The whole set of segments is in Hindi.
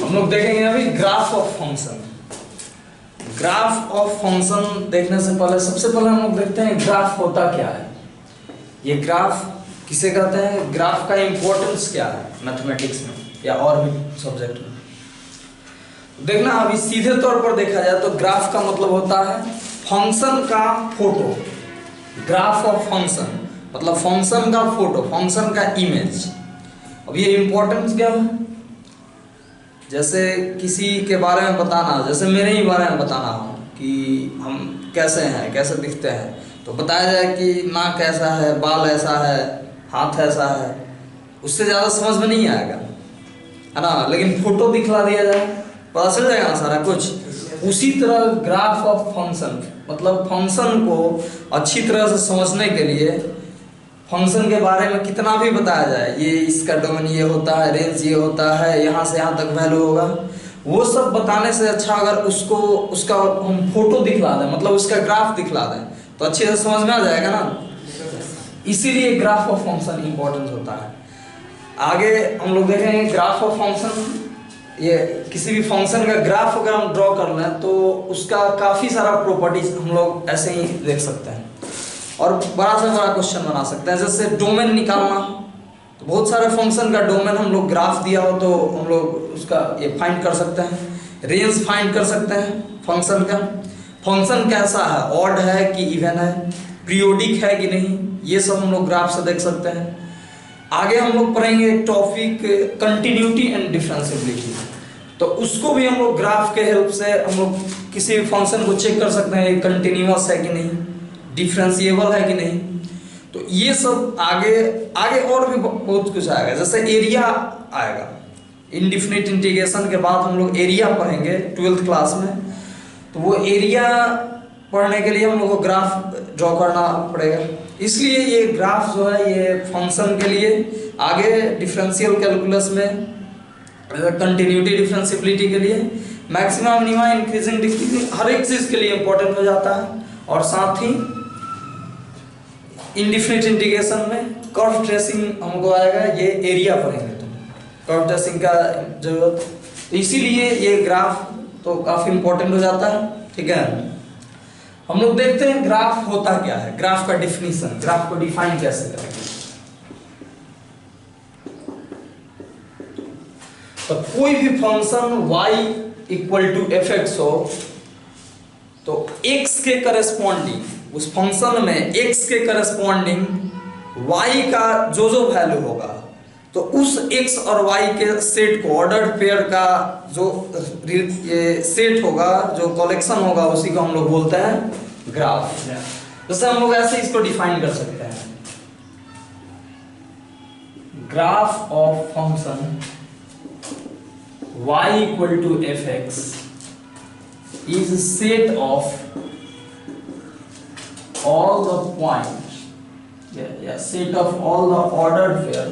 हम लोग देखेंगे अभी graph of function. Graph of function देखने से पहले सबसे पहले हम लोग देखते हैं ग्राफ होता क्या है। ये ग्राफ किसे कहते हैं, ग्राफ का इंपॉर्टेंस क्या है मैथमेटिक्स में या और भी सब्जेक्ट में। देखना अभी सीधे तौर पर देखा जाए तो ग्राफ का मतलब होता है फंक्शन का फोटो। ग्राफ ऑफ फंक्शन मतलब फंक्शन का फोटो, फंक्शन का इमेज। अब ये इंपॉर्टेंस क्या है, जैसे किसी के बारे में बताना, जैसे मेरे ही बारे में बताना हो कि हम कैसे हैं, कैसे दिखते हैं, तो बताया जाए कि नाक ऐसा है, बाल ऐसा है, हाथ ऐसा है, उससे ज़्यादा समझ में नहीं आएगा, है ना। लेकिन फोटो दिखला दिया जाए पता चल जाएगा ना सारा कुछ। उसी तरह ग्राफ ऑफ फंक्शन मतलब फंक्शन को अच्छी तरह से समझने के लिए फंक्शन के बारे में कितना भी बताया जाए, ये इसका डोमेन ये होता है, रेंज ये होता है, यहाँ से यहाँ तक वैल्यू होगा, वो सब बताने से अच्छा अगर उसका हम फोटो दिखला दें, मतलब उसका ग्राफ दिखला दें, तो अच्छे से समझ में आ जाएगा ना। इसीलिए ग्राफ ऑफ फंक्शन इंपॉर्टेंट होता है। आगे हम लोग देखेंगे ग्राफ ऑफ फंक्शन। ये किसी भी फंक्शन का ग्राफ अगर हम ड्रॉ कर लें तो उसका काफ़ी सारा प्रॉपर्टीज हम लोग ऐसे ही देख सकते हैं और बड़ा से बड़ा क्वेश्चन बना सकते हैं। जैसे डोमेन निकालना, तो बहुत सारे फंक्शन का डोमेन हम लोग ग्राफ दिया हो तो हम लोग उसका ये फाइंड कर सकते हैं। रेंज फाइंड कर सकते हैं फंक्शन का, फंक्शन कैसा है, ऑड है कि इवन है, पीरियोडिक है कि नहीं, ये सब हम लोग ग्राफ से देख सकते हैं। आगे हम लोग पढ़ेंगे एक टॉपिक कंटिन्यूटी एंड डिफरेंशिएबिलिटी, तो उसको भी हम लोग ग्राफ के हेल्प से हम लोग किसी भी फंक्शन को चेक कर सकते हैं कंटिन्यूअस है कि नहीं, डिफरेंशिएबल है कि नहीं। तो ये सब आगे आगे और भी बहुत कुछ आएगा, जैसे एरिया आएगा। इनडिफिनिट इंटीग्रेशन के बाद हम लोग एरिया पढ़ेंगे 12th क्लास में, तो वो एरिया पढ़ने के लिए हम लोग को ग्राफ ड्रॉ करना पड़ेगा। इसलिए ये ग्राफ जो है ये फंक्शन के लिए आगे डिफरेंशियल कैलकुलस में कंटिन्यूटी डिफरेंशिएबिलिटी के लिए मैक्सिमम मिनिमम इंक्रीजिंग डिक्रीजिंग हर एक चीज़ के लिए इंपॉर्टेंट हो जाता है। और साथ ही इनडिफिनिट इंटीग्रेशन में कर्व ट्रेसिंग हमको आएगा, ये एरिया पढ़ेंगे तो कर्व ट्रेसिंग का जरूरत, तो इसीलिए ये ग्राफ तो काफ़ी इंपॉर्टेंट हो जाता है। ठीक है, हम लोग देखते हैं ग्राफ होता क्या है, ग्राफ का डिफिनीशन, ग्राफ को डिफाइन कैसे करेंगे। तो कोई भी function y equal to f x हो तो x के करस्पॉन्डिंग उस फंक्शन में x के करस्पॉन्डिंग y का जो वैल्यू होगा, तो उस x और y के सेट को, ऑर्डर्ड पेयर का जो सेट होगा, जो कलेक्शन होगा, उसी को हम लोग बोलते हैं ग्राफ। जैसे हम लोग ऐसे इसको डिफाइन कर सकते हैं, graph of function y equal to fx is a set of all the points, set of all the ordered pair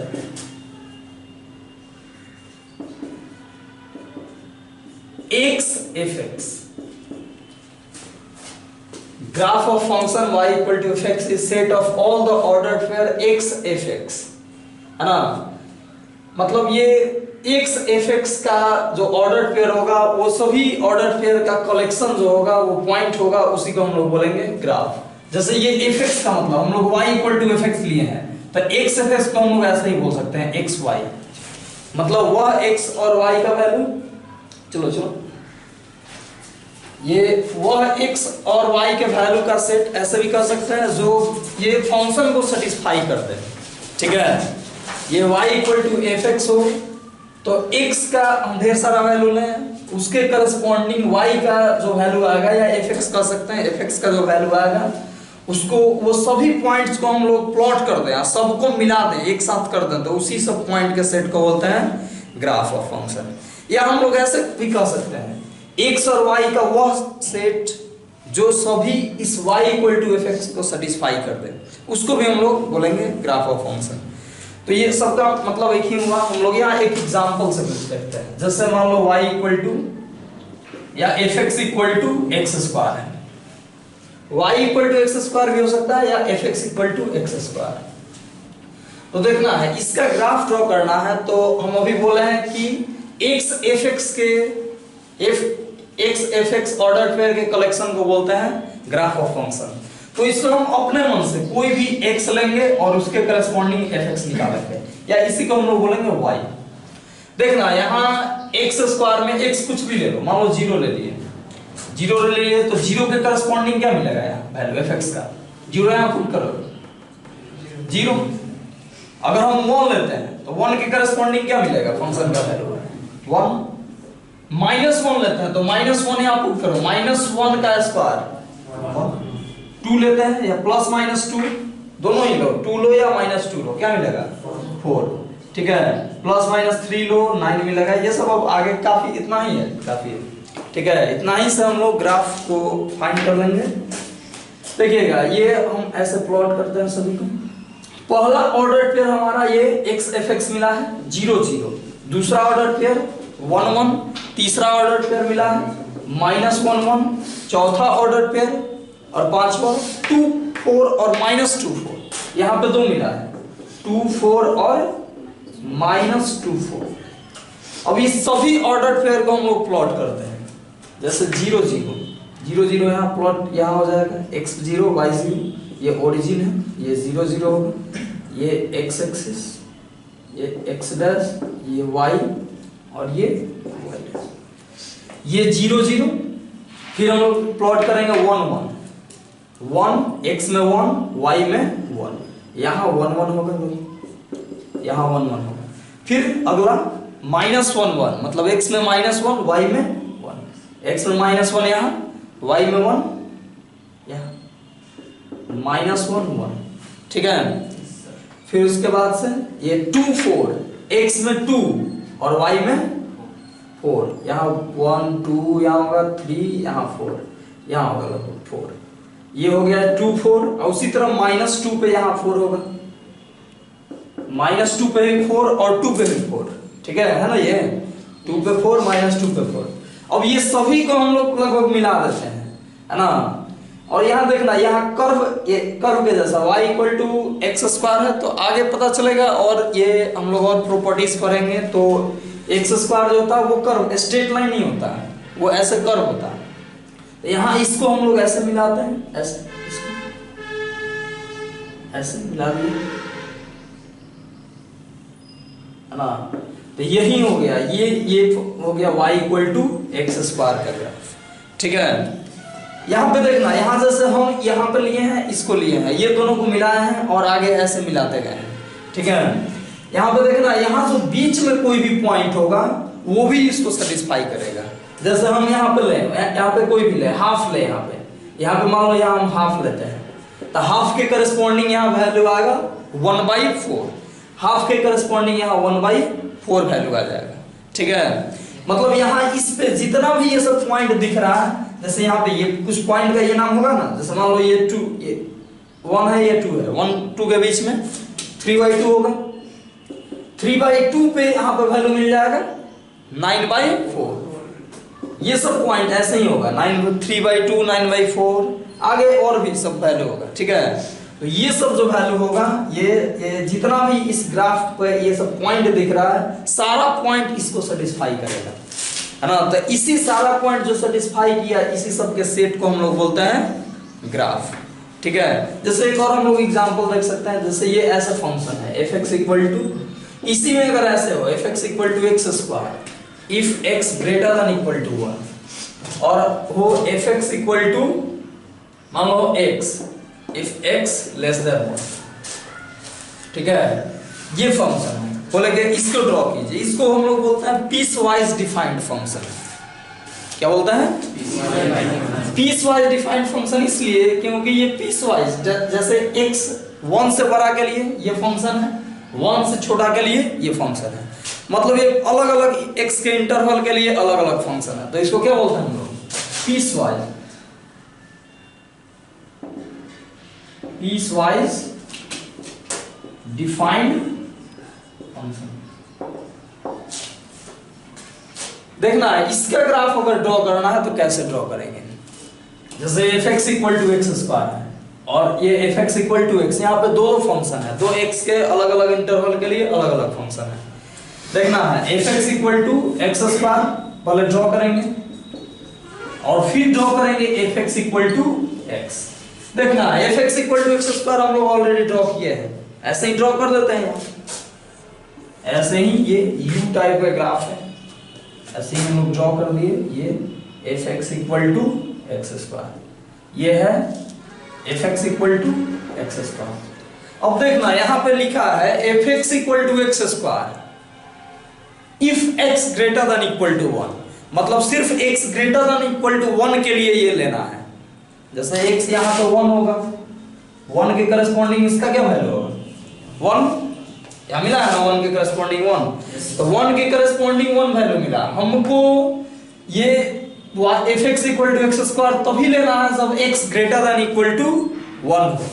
x fx. Graph of function y equal to fx is set of all the ordered pair x fx, है ना। मतलब ये x fx का जो ऑर्डर पेयर होगा वो सभी ऑर्डर पेयर का कलेक्शन जो होगा वो पॉइंट होगा, उसी को हम लोग बोलेंगे ग्राफ। जैसे ये fx का मतलब हम लोग y इक्वल टू fx लिए हैं, तो x fx को हम लोग ऐसे ही बोल सकते हैं xy, मतलब वह x और y का वैल्यू, चलो ये वह x और y के वैल्यू का सेट ऐसे भी कर सकते हैं जो ये फंक्शन को सेटिस्फाई करते हैं। ठीक है, ये y इक्वल टू fx हो तो x का हम ढेर सारा वैल्यू लें, उसके करस्पॉन्डिंग y का जो वैल्यू आएगा, या fx कर सकते हैं, fx का जो वैल्यू आएगा उसको, वो सभी पॉइंट्स को हम लोग प्लॉट कर दें, सबको मिला दें, एक साथ कर दें, तो उसी सब पॉइंट के सेट को बोलते हैं ग्राफ ऑफ फंक्शन। या हम लोग ऐसे भी कह सकते हैं x और y का वह सेट जो सभी इस y इक्वल टू fx को सेटिस्फाई कर दे, उसको भी हम लोग बोलेंगे ग्राफ ऑफ फंक्शन। तो ये सबका मतलब एक ही हुआ। हम लोग यहाँ एक एग्जांपल से कुछ देखते हैं, जैसे मान लो y इक्वल टू या fx equal to x square है, y equal to x square भी हो सकता है या fx equal to x square. तो देखना है इसका ग्राफ ड्रॉ करना है, तो हम अभी बोले हैं कि एक्स एफ एक्स के x F x order pair के कलेक्शन को बोलते हैं ग्राफ ऑफ फंक्शन। तो इसमें हम अपने मन से कोई भी एक्स लेंगे और उसके करस्पॉन्डिंग एफ एक्स निकालेंगे, या इसी को हम लोग बोलेंगे वाई। देखना यहाँ एक्स स्क्वायर में एक्स कुछ भी ले लो, मान लो 0 ले लिए, 0 ले लिए तो 0 के करस्पॉन्डिंग क्या मिलेगा यहाँ वैल्यू एफ एक्स का, 0 यहाँ पुट करो 0। अगर हम 1 लेते हैं तो 1 के करस्पॉन्डिंग क्या मिलेगा फंक्शन का वैल्यू 1। -1 लेते हैं तो -1 यहाँ पुट करो, -1 का स्क्वायर 2 लेते हैं या +-2 दोनों ही लो, 2 लो या -2 लो, क्या मिलेगा 4। ठीक है, +-3 लो 9 मिलेगा। ये सब अब आगे काफी इतना ही है, काफी है। ठीक है, इतना ही से हम लोग ग्राफ को फाइंड कर लेंगे। देखिएगा ये हम ऐसे प्लॉट करते हैं सभी को। पहला ऑर्डर पेयर हमारा ये x f x मिला है 0 0, दूसरा ऑर्डर पेयर 1 1, तीसरा ऑर्डर पेयर मिला है -1 1, चौथा ऑर्डर पेयर और पांचवा 2 4 और -2 4। यहाँ पे 2 मिला है 2 4 और -2 4। अब इस सभी ऑर्डर पेयर को हम लोग प्लॉट करते हैं, जैसे 0 0 0 0 यहाँ प्लॉट यहाँ हो जाएगा x 0 y 0, ये ओरिजिन है, ये 0 0 होगा, ये x एक्सिस, ये x डैश, ये y और ये y डैश, ये 0 0। फिर हम लोग प्लॉट करेंगे 1 1 1, x में 1 y में 1, यहाँ 1 1 होगा, यहाँ 1 1 होगा। फिर अगला -1 1, मतलब x में -1 y में 1, x में -1 यहाँ y में 1 यहाँ -1 1। ठीक है, फिर उसके बाद से ये 2 4, x में 2 और y में 4, यहाँ 1 2 यहाँ होगा 3, यहाँ 4, यहाँ होगा 4। ये हो गया 2 4, और उसी तरह -2 पे यहाँ 4 होगा, -2 पे भी 4 और 2 पे भी 4। ठीक है ना, ये 2 पे 4 -2 पे 4। अब ये सभी को हम लोग लगभग मिला देते हैं, है ना। और यहाँ देखना, यहाँ कर्व, ये कर्व के जैसा y = x² है, तो आगे पता चलेगा। और ये हम लोग और प्रॉपर्टीज करेंगे तो x² जो होता है वो कर्व स्ट्रेट लाइन नहीं होता है, वो ऐसे कर्व होता है। तो यहाँ इसको हम लोग ऐसे मिलाते हैं, ऐसे इसको ऐसे मिला दिए, है ना। तो यही हो गया, ये हो गया y = x² का ग्राफ। ठीक है, यहाँ पे देखना, यहाँ जैसे हम यहाँ पे लिए हैं, इसको लिए हैं, ये दोनों को मिलाए हैं और आगे ऐसे मिलाते गए हैं। ठीक है, यहाँ पे देखना, यहाँ जो बीच में कोई भी पॉइंट होगा वो भी इसको सेटिस्फाई करेगा। जैसे हम यहाँ पे ले, यहाँ पे कोई भी ले, हाफ ले, यहाँ पे मान लो यहाँ हम हाफ लेते हैं, तो हाफ के करस्पॉन्डिंग यहाँ वैल्यू आएगा 1/4, हाफ के करस्पॉन्डिंग यहाँ 1/4 वैल्यू आ जाएगा। ठीक है, मतलब यहाँ इस पे जितना भी ये सब पॉइंट दिख रहा है, जैसे यहाँ पे ये कुछ पॉइंट का ये नाम होगा ना, जैसे मान लो ये 2, ये 1 है, ये 2 है, 1 2 के बीच में 3/2 होगा, 3/2 पे यहाँ पे वैल्यू मिल जाएगा 9/4। ये सब पॉइंट ऐसे ही होगा, 3/2 9/4, आगे और भी सब वैल्यू होगा। ठीक है, तो ये सब जो वैल्यू होगा, ये जितना भी इस ग्राफ पे ये सब पॉइंट दिख रहा है, सारा पॉइंट इसको सेटिस्फाई करेगा, है ना। तो इसी सारा पॉइंट जो सेटिस्फाई किया, इसी सब के सेट को हम लोग बोलते हैं ग्राफ। ठीक है, जैसे एक और हम लोग एग्जांपल देख सकते हैं, जैसे ये ऐसा फंक्शन है f(x) इसी में अगर ऐसे हो f(x) = x², इफ x > 1, और हो f(x) मान लो x, इफ x < 1। ठीक है, ये फंक्शन है, बोलेंगे इसको ड्रॉ कीजिए, इसको हम लोग बोलते हैं पीस वाइज डिफाइंड फंक्शन। क्या बोलते हैं? पीस वाइज डिफाइंड फंक्शन इसलिए क्योंकि ये पीस वाइज, जैसे x 1 से बड़ा के लिए ये फंक्शन है, 1 से छोटा के लिए ये फंक्शन है, मतलब ये अलग अलग x के इंटरवल के लिए अलग अलग फंक्शन है। तो इसको क्या बोलते हैं हम लोग? Piecewise defined function. देखना है इसका ग्राफ अगर ड्रॉ करना है तो कैसे ड्रॉ करेंगे। जैसे f(x) = x² है और ये f(x) = x, यहाँ पे दो फंक्शन है, दो x के अलग अलग इंटरवल के लिए अलग अलग फंक्शन है। देखना है f x equal to x square, पहले ड्रॉ करेंगे और फिर ड्रॉ करेंगे f x equal to x. देखना है f x equal to x square हम लोग ऑलरेडी ड्रॉ किए हैं, ऐसे ही ड्रॉ कर देते हैं, ऐसे ही ये यू टाइप का ग्राफ है, ऐसे ही हम लोग ड्रॉ कर दिए, ये f x equal to x square, ये है f x equal to x square. अब देखना यहां पे लिखा है f x equal to x square if x greater than equal to 1, मतलब सिर्फ x greater than equal to 1 के लिए ये लेना है। जैसे x यहां पे 1 होगा, 1 के करस्पॉन्डिंग इसका क्या वैल्यू होगा 1, या मिला है ना 1 के करस्पॉन्डिंग 1, तो 1 के करस्पॉन्डिंग 1 वैल्यू मिला हमको। ये fx equal to x square तभी लेना है जब x greater than equal to 1 हो,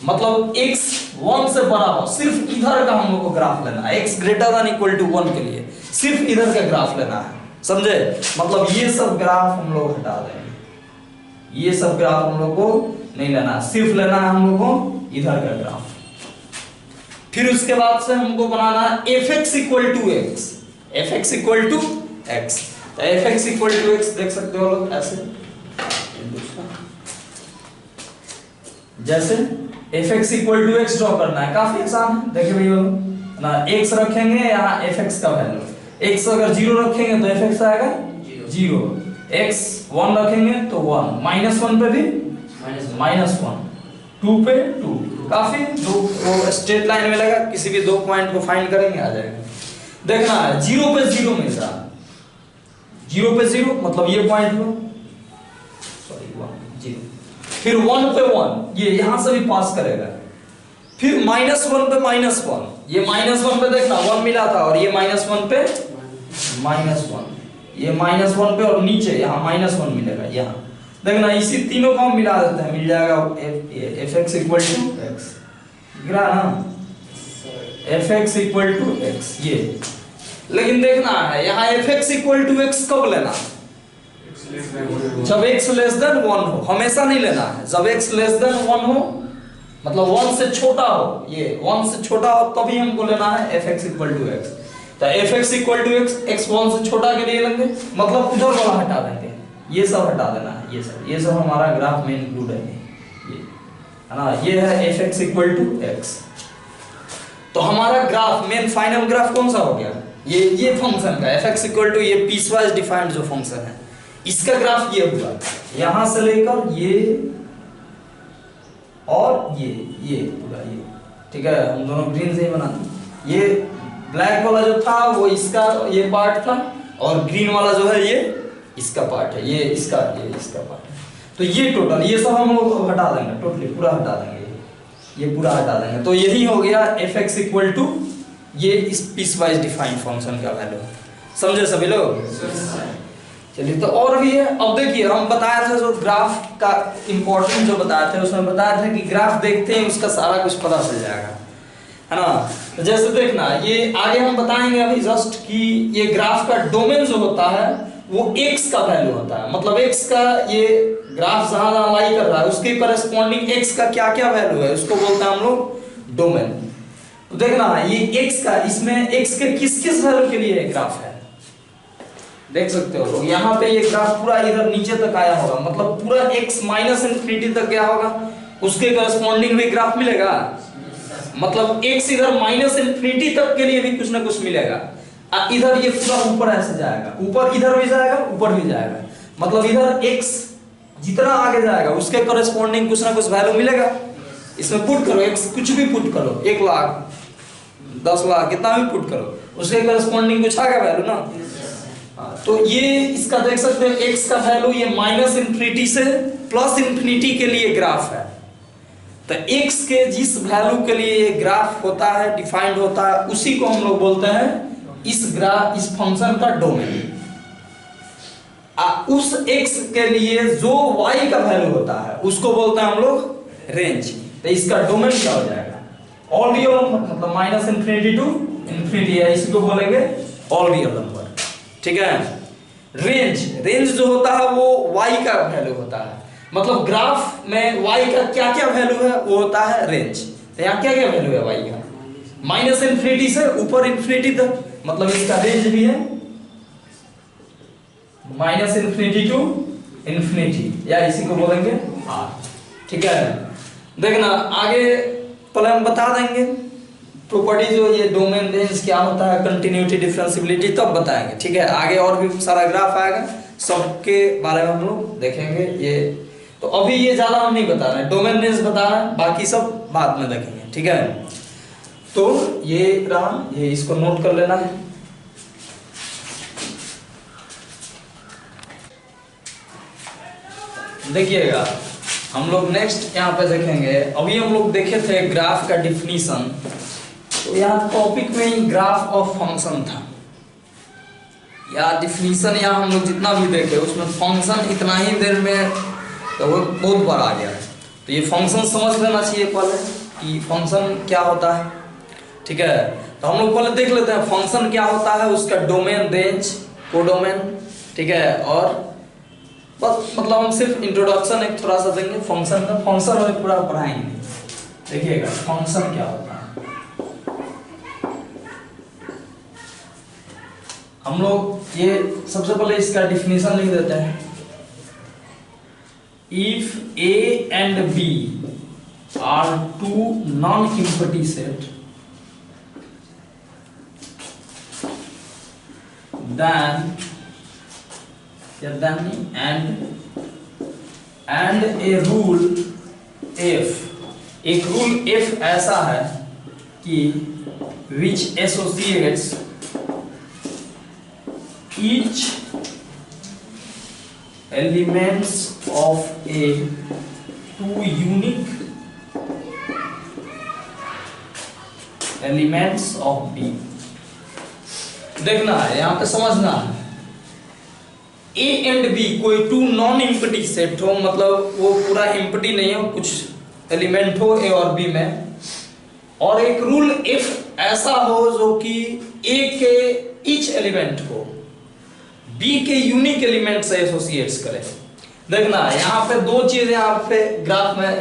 मतलब x 1 से बड़ा हो, सिर्फ इधर का हम लोग को ग्राफ लेना है, x greater than equal to 1 के लिए सिर्फ इधर का ग्राफ लेना है, समझे। मतलब ये सब ग्राफ हम लोग हटा देंगे, ये सब ग्राफ हम लोग को नहीं लेना है, सिर्फ लेना है हम लोग को इधर का ग्राफ। फिर उसके बाद से हमको बनाना है fx equal to x, fx equal to x, तो fx इक्वल टू एक्स देख सकते हो लोग ऐसे, जैसे fx equal to x draw करना है, काफी आसान है। देखिए भैया ना, x रखेंगे यहाँ fx का वैल्यू, x अगर 0 रखेंगे तो fx आएगा 0, x 1 रखेंगे तो 1, -1 पे भी -1, 2 पे 2, काफी दो वो स्ट्रेट लाइन में लगा, किसी भी दो पॉइंट को फाइंड करेंगे आ जाएगा। देखना है 0 पे 0 मिल रहा है, 0 पे 0 मतलब ये पॉइंट हो, सॉरी 1 0, फिर 1 पे 1 ये यहां से भी पास करेगा, फिर -1 पे -1, ये -1 पे देखना 1 मिला था और ये -1 पे -1, ये -1 पे और नीचे यहाँ -1 मिलेगा, यहाँ देखना इसी तीनों को हम मिला देते हैं, मिल जाएगा fx इक्वल टू एक्स, गिरा ना fx इक्वल टू एक्स ये। लेकिन देखना है यहाँ fx इक्वल टू एक्स कब लेना, जब x लेस देन 1 हो, हमेशा नहीं लेना है, जब x लेस देन 1 हो, मतलब 1 से छोटा हो, ये 1 से छोटा हो तभी हमको लेना है fx इक्वल टू एक्स। तो fx equal to x, x 1 से छोटा के लिए लेंगे, मतलब उधर वाला हटा देंगे, ये सब हटा देना है, ये सब हमारा ग्राफ में इंक्लूड है, ये है ना, ये है fx इक्वल टू एक्स। तो हमारा ग्राफ मेन फाइनल ग्राफ कौन सा हो गया, ये फंक्शन का fx इक्वल टू ये पीसवाइज डिफाइंड जो फंक्शन है, इसका ग्राफ ये हुआ, यहां से लेकर ये और ये पूरा ये, ठीक है, हम दोनों ग्रीन से ही बनाते, ये ब्लैक वाला जो था वो इसका ये पार्ट था और ग्रीन वाला जो है ये इसका पार्ट है, ये इसका पार्ट है। तो ये टोटल ये सब हम लोग हटा देंगे, टोटली पूरा हटा देंगे, ये पूरा हटा देंगे, तो यही हो गया fx इक्वल टू ये इस पीसवाइज डिफाइंड फंक्शन का वैल्यू, समझे सभी लोग। चलिए तो और भी है। अब देखिए हम बताया था जो ग्राफ का इंपॉर्टेंट जो बताए थे, उसमें बताया था कि ग्राफ देखते हैं उसका सारा कुछ पता चल जाएगा, है ना। तो जैसे देखना ये आगे हम बताएंगे अभी जस्ट कि ये ग्राफ का डोमेन जो होता है वो x का वैल्यू होता है, मतलब x का ये ग्राफ जहां जहां लाई कर रहा है उसके करस्पॉन्डिंग x का क्या क्या वैल्यू है उसको बोलते हैं हम लोग डोमेन। तो देखना ये x का, इसमें x के किस किस वैल्यू के लिए ग्राफ है देख सकते हो लोग, यहाँ पे ये ग्राफ पूरा इधर नीचे तक आया होगा, मतलब पूरा x -∞ तक गया होगा, उसके करस्पॉन्डिंग भी ग्राफ मिलेगा, मतलब x इधर -∞ तक के लिए भी कुछ ना कुछ मिलेगा, इधर ये पूरा ऊपर ऐसे जाएगा, ऊपर इधर भी जाएगा ऊपर भी जाएगा, मतलब इधर x जितना आगे जाएगा उसके करस्पॉन्डिंग कुछ ना कुछ वैल्यू मिलेगा। इसमें पुट करो x कुछ भी पुट करो, 1 लाख 10 लाख कितना भी पुट करो, उसके करस्पॉन्डिंग कुछ आएगा वैल्यू ना। तो ये इसका देख सकते हैं x का वैल्यू ये -∞ से +∞ के लिए ग्राफ है। तो x के जिस वैल्यू के लिए ये ग्राफ होता है डिफाइंड होता है उसी को हम लोग बोलते हैं इस फंक्शन का डोमेन। उस x के लिए जो y का वैल्यू होता है उसको बोलते हैं हम लोग रेंज। तो इसका डोमेन क्या हो जाएगा ऑल रियल नंबर, मतलब -∞ to ∞ है, इसको बोलेंगे ऑल रियल नंबर, ठीक है। रेंज जो होता है वो y का वैल्यू होता है, मतलब ग्राफ में y का क्या क्या वैल्यू है वो होता है रेंज। तो यहाँ क्या क्या वैल्यू है y का, -∞ से ऊपर ∞ तक, मतलब इसका रेंज भी है -∞ टू ∞, या इसी को बोलेंगे R। ठीक है, देखना आगे पहले हम बता देंगे प्रॉपर्टी जो ये डोमेन रेंज क्या होता है, कंटिन्यूटी डिफरेंशियबिलिटी तब बताएंगे। ठीक है, आगे और भी सारा ग्राफ आएगा, सबके बारे में हम लोग देखेंगे। ये तो अभी ये ज्यादा हम नहीं बता रहे, डोमेन रेंज बता रहे हैं, बाकी सब बाद में देखेंगे। ठीक है, तो ये रहा, ये इसको नोट कर लेना है। देखिएगा हम लोग नेक्स्ट यहाँ पे देखेंगे, अभी हम लोग देखे थे ग्राफ का डिफिनीशन, तो यहाँ टॉपिक में ही ग्राफ ऑफ फंक्शन था, या डिफिनीशन यहाँ हम लोग जितना भी देखे उसमें फंक्शन इतना ही देर में तो वो बहुत बार आ गया है। तो ये फंक्शन समझ लेना चाहिए पहले कि फंक्शन क्या होता है। ठीक है, तो हम लोग पहले देख लेते हैं फंक्शन क्या होता है, उसका डोमेन, रेंज, कोडोमेन। ठीक है, और बस मतलब हम सिर्फ इंट्रोडक्शन एक थोड़ा सा देंगे फंक्शन का, फंक्शन में पूरा पढ़ाएंगे। देखिएगा फंक्शन क्या होता है, हम लोग ये सबसे पहले इसका डिफिनीशन लिख देते हैं। If A and B are two non empty set then and a rule f, एक रूल f ऐसा है कि which associates each elements of a two unique elements of B। देखना है यहाँ पे, समझना है ए एंड बी कोई टू नॉन एम्प्टी सेट हो, मतलब वो पूरा एम्प्टी नहीं हो, कुछ एलिमेंट हो ए और बी में, और एक रूल एफ ऐसा हो जो कि ए के ईच एलिमेंट को बी के यूनिक एलिमेंट से एसोसिएट्स करे। देखना यहाँ पे दो चीजें, यहाँ पे ग्राफ में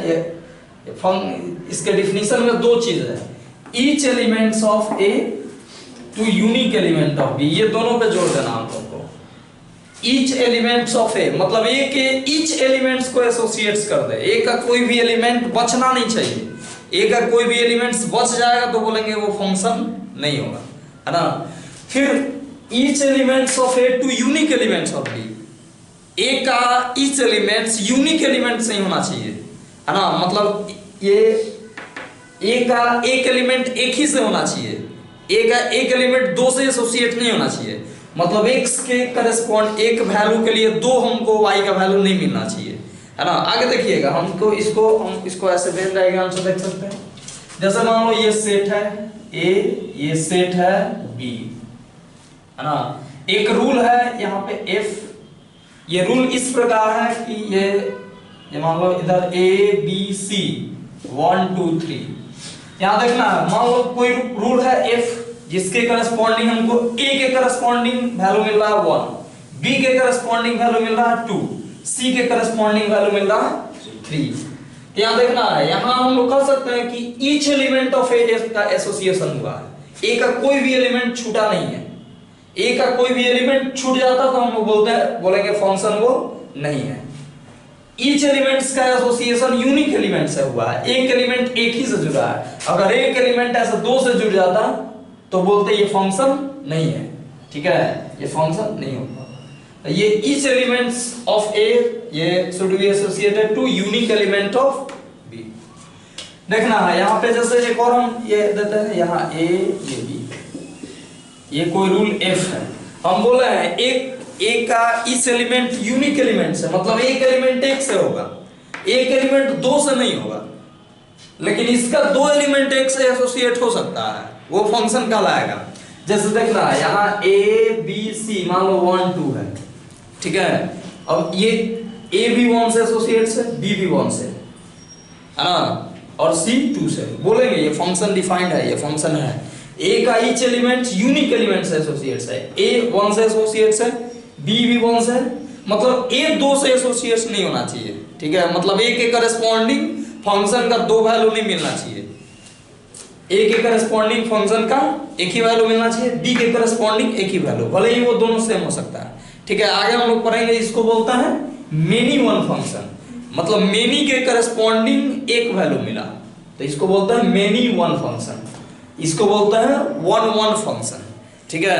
इसके डिफिनीशन में दो चीजें है, each elements of A to unique element of B, ये दोनों पे जोड़ देना हम लोग को। ईच एलिमेंट्स ऑफ ए मतलब ए के ईच एलिमेंट्स को एसोसिएट्स कर दे, ए का कोई भी एलिमेंट बचना नहीं चाहिए, ए का कोई भी एलिमेंट्स बच जाएगा तो बोलेंगे वो फंक्शन नहीं होगा, है ना। फिर each elements of A to unique elements of B, A का ईच एलिमेंट्स यूनिक एलिमेंट्स नहीं होना चाहिए, है ना, मतलब ये ए का एक एलिमेंट एक ही से होना चाहिए, ए का एक एलिमेंट दो से एसोसिएट नहीं होना चाहिए, मतलब x के करस्पॉन्ड एक वैल्यू के लिए दो हमको y का वैल्यू नहीं मिलना चाहिए, है ना। आगे देखिएगा हम इसको ऐसे वेन डायग्राम से देख सकते हैं। जैसे मान लो ये सेट है A, ये सेट है B, है ना। एक रूल है यहाँ पे F, ये रूल इस प्रकार है कि ये मान लो इधर A B C 1 2 3, यहाँ देखना है मान लो कोई रूल है F जिसके करस्पॉन्डिंग हमको A के करस्पॉन्डिंग वैल्यू मिल रहा है 1, B के करस्पॉन्डिंग वैल्यू मिल रहा है 2, C के करस्पॉन्डिंग वैल्यू मिल रहा है 3। यहाँ देखना है, यहाँ हम लोग कह सकते हैं कि ईच एलिमेंट ऑफ ए का एसोसिएशन हुआ है, ए का कोई भी एलिमेंट छूटा नहीं है, ए का कोई भी एलिमेंट छूट जाता तो हम लोग बोलेंगे फंक्शन वो नहीं है। ईच एलिमेंट्स का एसोसिएशन यूनिक एलिमेंट से हुआ है, एक एलिमेंट एक ही से जुड़ा है, अगर एक एलिमेंट ऐसे दो से जुड़ जाता तो बोलते ये फंक्शन नहीं है। ठीक है, ये फंक्शन नहीं होगा। ये ईच एलिमेंट्स ऑफ ए ये should be associated to unique element of B. देखना है यहाँ पे जैसे एक और हम ये देते हैं, यहाँ ए ये बी, ये कोई रूल एफ है, हम बोले हैं एक का ईच एलिमेंट यूनिक एलिमेंट से, मतलब एक एलिमेंट एक से होगा, एक एलिमेंट दो से नहीं होगा, लेकिन इसका दो एलिमेंट एक से एसोसिएट हो सकता है, वो फंक्शन कहलाएगा। जैसे देखना है यहाँ A B C मान लो 1 2 है, ठीक है, अब ये A भी 1 से एसोसिएट है, B भी 1 से, है ना, और C 2 से, बोलेंगे ये फंक्शन डिफाइंड है, ये फंक्शन है। A का ईच एलिमेंट यूनिक एलिमेंट से एसोसिएट है, A 1 से एसोसिएट है, B भी 1 से, मतलब A 2 से एसोसिएट नहीं होना चाहिए। ठीक है, मतलब A के करस्पॉन्डिंग फंक्शन का दो वैल्यू नहीं मिलना चाहिए। ए के करस्पॉन्डिंग फंक्शन का एक ही वैल्यू मिलना चाहिए, बी के करस्पॉन्डिंग एक ही वैल्यू, भले ही वो दोनों सेम हो सकता है। ठीक है, आगे हम लोग पढ़ेंगे, इसको बोलता है मेनी वन फंक्शन, मतलब मेनी के करस्पॉन्डिंग एक वैल्यू मिला तो इसको बोलता है मेनी वन फंक्शन, इसको बोलता है वन वन फंक्शन। ठीक है,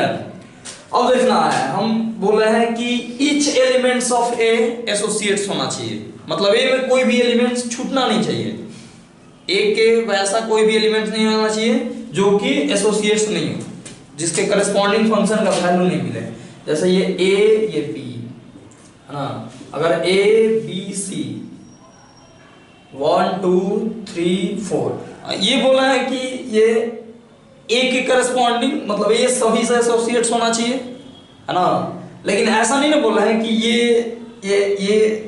अब देखना है, हम बोल रहे हैं कि each elements of A associates होना चाहिए, मतलब ए में कोई भी एलिमेंट्स छूटना नहीं चाहिए, ए के वैसा कोई भी एलिमेंट्स नहीं होना चाहिए जो कि एसोसिएट्स नहीं हो, जिसके करस्पॉन्डिंग फंक्शन का वैल्यू नहीं मिले। जैसे ये ए ये बी है ना, अगर ए बी सी 1 2 3 4 ये बोला है कि ये ए के करस्पॉन्डिंग, मतलब ये सभी से एसोसिएट्स होना चाहिए है ना, लेकिन ऐसा नहीं ना बोला है कि ये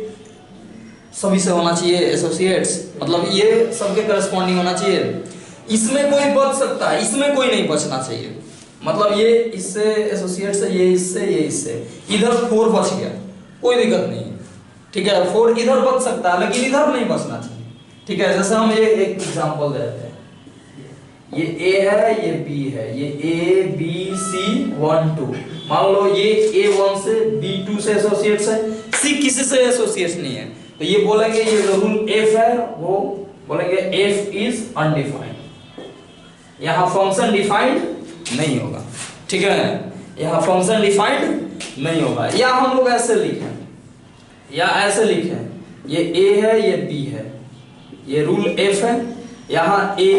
सभी से होना चाहिए एसोसिएट्स, मतलब ये सबके करस्पॉन्डिंग होना चाहिए। इसमें कोई बच सकता है, इसमें कोई नहीं बचना चाहिए, मतलब ये इससे एसोसिएट्स है, ये इससे, इधर 4 बच गया कोई दिक्कत नहीं है। ठीक है, 4 इधर बच सकता है लेकिन इधर नहीं बचना चाहिए। ठीक है, जैसे हम ये एक एग्जांपल देते हैं, ये ए है ये बी है, ये ए बी सी 1 2, मान लो ये A1 से B2 से एसोसिएट्स है, C किसी से एसोसिएट्स नहीं है, तो ये बोलेंगे ये जो रूल F है वो बोलेंगे F इज अनडिफाइंड, यहाँ फंक्शन डिफाइंड नहीं होगा। ठीक है, यहाँ फंक्शन डिफाइंड नहीं होगा, या हम लोग ऐसे लिखें, या ऐसे लिखें, ये A है ये B है, ये रूल F है, यहाँ A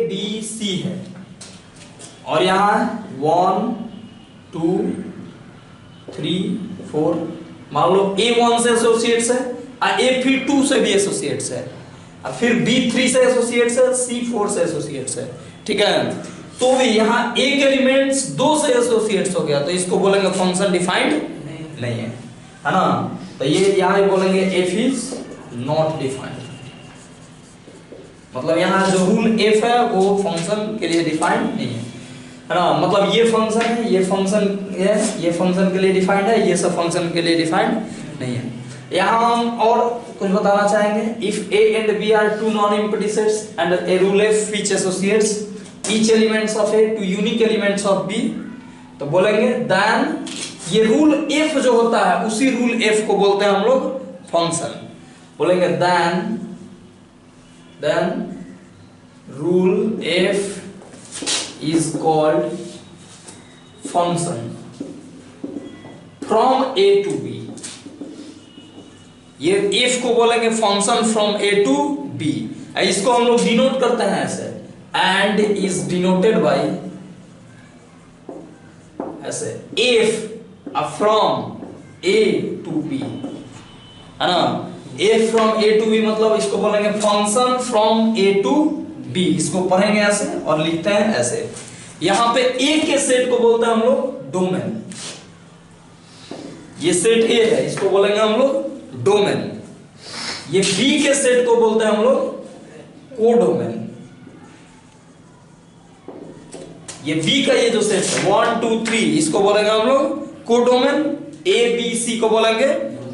B C है, और यहाँ 1 2 3 4, मान लो A1 से एसोसिएट्स है, A फिर 2 से भी एसोसिएट्स है, फिर B3 से एसोसिएट्स है, C4 से एसोसिएट्स है। ठीक है, तो भी यहाँ एक एलिमेंट्स 2 से एसोसिएट्स हो गया तो इसको बोलेंगे फंक्शन डिफाइंड नहीं है ना, तो ये यहाँ बोलेंगे F इज नॉट डिफाइंड, मतलब यहाँ जो रूल F है वो फंक्शन के लिए डिफाइंड नहीं है ना, मतलब ये फंक्शन है, ये फंक्शन है, ये फंक्शन के लिए डिफाइंड है, ये सब फंक्शन के लिए डिफाइंड नहीं है। यहाँ हम और कुछ बताना चाहेंगे, if A and B are two non-empty sets and a rule F which associates each elements of A to unique elements of B, तो बोलेंगे then ये रूल F जो होता है उसी रूल F को बोलते हैं हम लोग फंक्शन, बोलेंगे then rule F is called function from A to B, ये F को बोलेंगे function from A to B, इसको हम लोग डिनोट करते हैं ऐसे, and is denoted by ऐसे F from A to B है ना, F from A to B मतलब इसको बोलेंगे function from A to B, इसको पढ़ेंगे ऐसे और लिखते हैं ऐसे। यहाँ पे A के सेट को बोलते हैं हम लोग डोमेन, ये सेट A है इसको बोलेंगे हम लोग डोमेन, ये B के सेट को बोलते हैं हम लोग कोडोमेन, ये B का ये जो सेट है 1 2 3 इसको बोलेंगे हम लोग कोडोमेन, A B C को बोलेंगे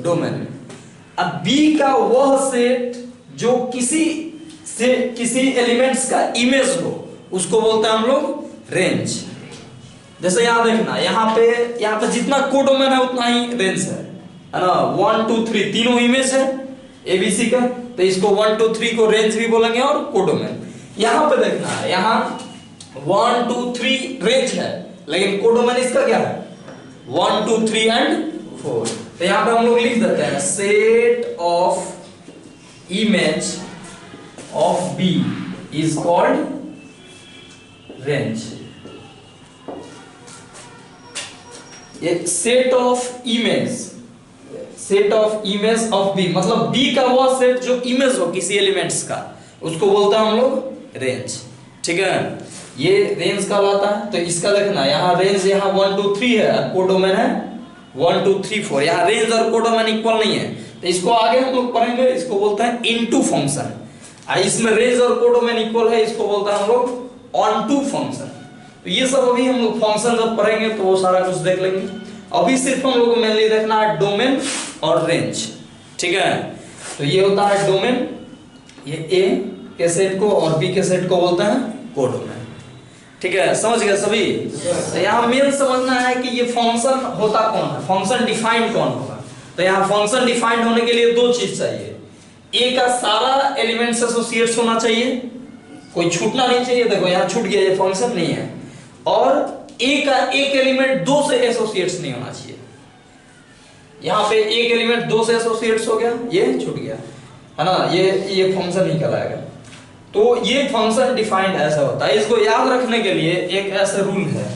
डोमेन। अब B का वह सेट जो किसी एलिमेंट्स का इमेज हो उसको बोलते हैं हम लोग रेंज। जैसे यहां देखना, यहाँ पे जितना कोडोमेन है उतना ही रेंज है ना, 1 2 3 तीनों इमेज है ABC का, तो इसको 1 2 3 को रेंज भी बोलेंगे और कोडोमेन। यहाँ पे देखना है, यहाँ 1 2 3 रेंज है लेकिन कोडोमेन इसका क्या है 1 2 3 एंड 4, तो यहाँ पे हम लोग लिख देते हैं set of image of B is called range। ये set of image of B मतलब B का वो सेट जो इमेज हो किसी एलिमेंट्स का उसको बोलते हैं हम लोग रेंज। ठीक है, ये रेंज कहलाता है। तो इसका देखना, यहाँ रेंज यहाँ 1 2 3 है, कोडोमेन है 1 2 3 4, यहाँ रेंज और कोडोमेन इक्वल नहीं है, तो इसको आगे हम लोग पढ़ेंगे, इसको बोलते हैं इनटू फंक्शन। इसमें रेंज और कोडोमेन इक्वल है, इसको बोलते हैं हम लोग ऑन टू फंक्शन। तो ये सब अभी हम लोग फंक्शन जब पढ़ेंगे तो वो सारा कुछ देख लेंगे, अभी सिर्फ हम लोग को मेनली देखना है डोमेन और रेंज। ठीक है, तो ये होता है डोमेन, ये A के सेट को और B के सेट को बोलते हैं कोडोमेन। ठीक है, समझ गए सभी। तो यहाँ मेन समझना है कि ये फंक्शन होता कौन है, फंक्शन डिफाइंड कौन होगा। तो यहाँ फंक्शन डिफाइंड होने के लिए दो चीज चाहिए, ए का सारा एलिमेंट्स एसोसिएट्स होना चाहिए, कोई छूटना नहीं चाहिए। देखो यहाँ छूट गया, ये फंक्शन नहीं है। और ए का एक एलिमेंट दो से एसोसिएट्स नहीं होना चाहिए। यहाँ पे एक एलिमेंट दो से एसोसिएट्स हो गया, ये छूट गया, है ना, ये फंक्शन नहीं कहलाएगा। तो ये फंक्शन डिफाइंड ऐसा होता है। इसको याद रखने के लिए एक ऐसा रूल है,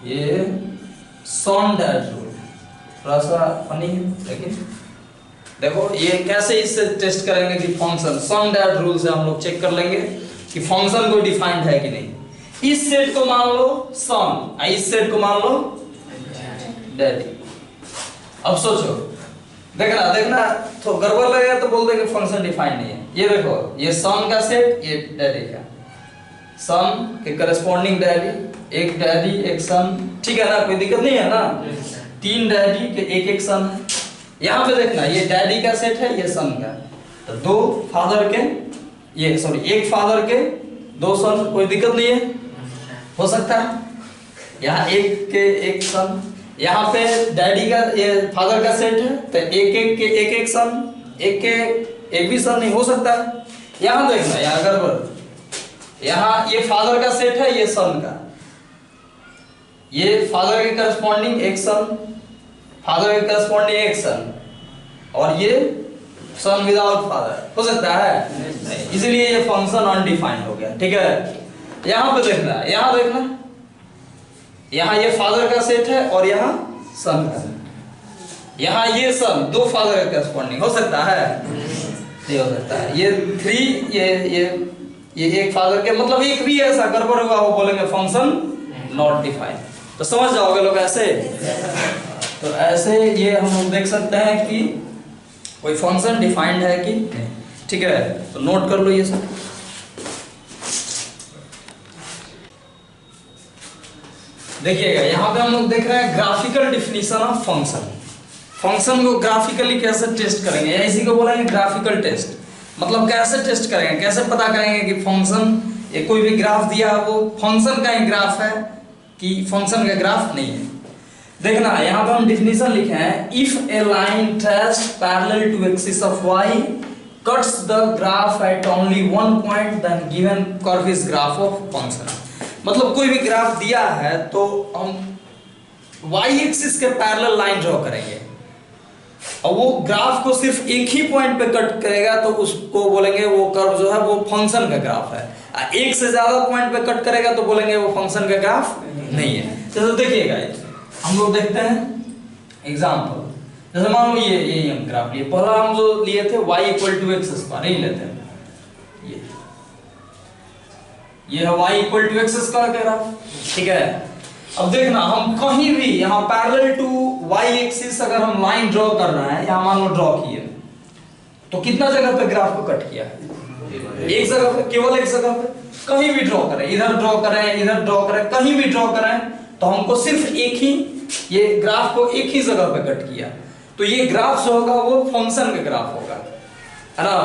ये सॉनडैट रूल, थोड़ा सा फनी है लेकिन देखो ये कैसे इससे टेस्ट करेंगे कि फंक्शन, सॉनडैट रूल से हम लोग चेक कर लेंगे कि फंक्शन को डिफाइंड है कि नहीं। इस सेट को मान लो सन, इस सेट को मान लो डैडी। अब सोचो, देखना तो गड़बड़ लगेगा तो बोल देंगे फंक्शन डिफाइंड नहीं है। ये देखो, ये सन का सेट, ये डैडी का, सन के करस्पॉन्डिंग डैडी, एक डैडी एक सन, ठीक है ना, कोई दिक्कत नहीं है ना। तीन डैडी के एक एक सन है। यहाँ पे देखना, ये डैडी का सेट है, ये सन का, तो दो फादर के, ये सॉरी एक फादर के दो सन, कोई दिक्कत नहीं है, हो सकता है। यहाँ एक के एक सन, यहाँ पे डैडी का ये फादर का सेट है, तो एक एक के एक एक सन, एक के एक भी सन नहीं हो सकता है। यहाँ देखना, यहाँ गड़बड़, यहाँ ये फादर का सेट है, ये सन का, ये फादर के करस्पॉन्डिंग एक सन, फादर के करस्पॉन्डिंग एक सन, और ये सन विदाउट फादर, हो सकता है नहीं, इसलिए ये फंक्शन अनडिफाइंड हो गया। ठीक है, यहाँ पे देखना, यहाँ देखना, यहाँ ये फादर का सेट है और यहाँ सन का, यहाँ ये सन दो फादर का करस्पॉन्डिंग हो सकता है, नहीं हो सकता है। ये थ्री, ये एक फादर के, मतलब एक भी ऐसा गड़बड़ होगा वो बोलेंगे फंक्शन नॉट डिफाइंड। तो समझ जाओगे लोग ऐसे। तो ऐसे ये हम लोग देख सकते हैं कि कोई फंक्शन डिफाइंड है कि नहीं। ठीक है, तो नोट कर लो ये सब। देखिएगा यहाँ पे हम लोग देख रहे हैं graphical definition of function. Function को ग्राफिकली कैसे टेस्ट करेंगे, या इसी को बोलेंगे ग्राफिकल टेस्ट। मतलब कैसे टेस्ट करेंगे, कैसे पता करेंगे कि फंक्शन, ये कोई भी ग्राफ दिया है वो फंक्शन का ही ग्राफ है कि फंक्शन का ग्राफ नहीं है। देखना यहाँ पे हम डिफिनीशन लिखे हैं, if a line traced parallel to axis of y cuts the graph at only one point then given curve is graph of function. मतलब कोई भी ग्राफ दिया है तो हम वाई एक्सिस के पैरेलल लाइन ड्रॉ करेंगे और वो ग्राफ को सिर्फ एक ही पॉइंट पे कट करेगा तो उसको बोलेंगे वो कर्व जो है वो फंक्शन का ग्राफ है। एक से ज्यादा पॉइंट पे कट करेगा तो बोलेंगे वो फंक्शन का ग्राफ नहीं है। तो देखिएगा हम लोग देखते हैं एग्जांपल, जैसे मान लो ये हम ग्राफ लिए, पहला हम जो लिए थे y equal to x square, यही लेते हैं, ये है y equal to x square का ग्राफ। ठीक है, अब देखना हम कहीं भी यहाँ पैरेलल टू y एक्सिस अगर हम लाइन ड्रॉ कर रहे हैं, यहाँ मान लो ड्रॉ किए, तो कितना जगह पे ग्राफ को कट किया, एक जगह पे, केवल एक जगह पे। कहीं भी ड्रॉ करें, इधर ड्रॉ करें, इधर ड्रॉ करें, कहीं भी ड्रॉ करें तो हमको सिर्फ एक ही, ये ग्राफ को एक ही जगह पे कट किया, तो ये ग्राफ जो होगा वो फंक्शन का ग्राफ होगा, है ना,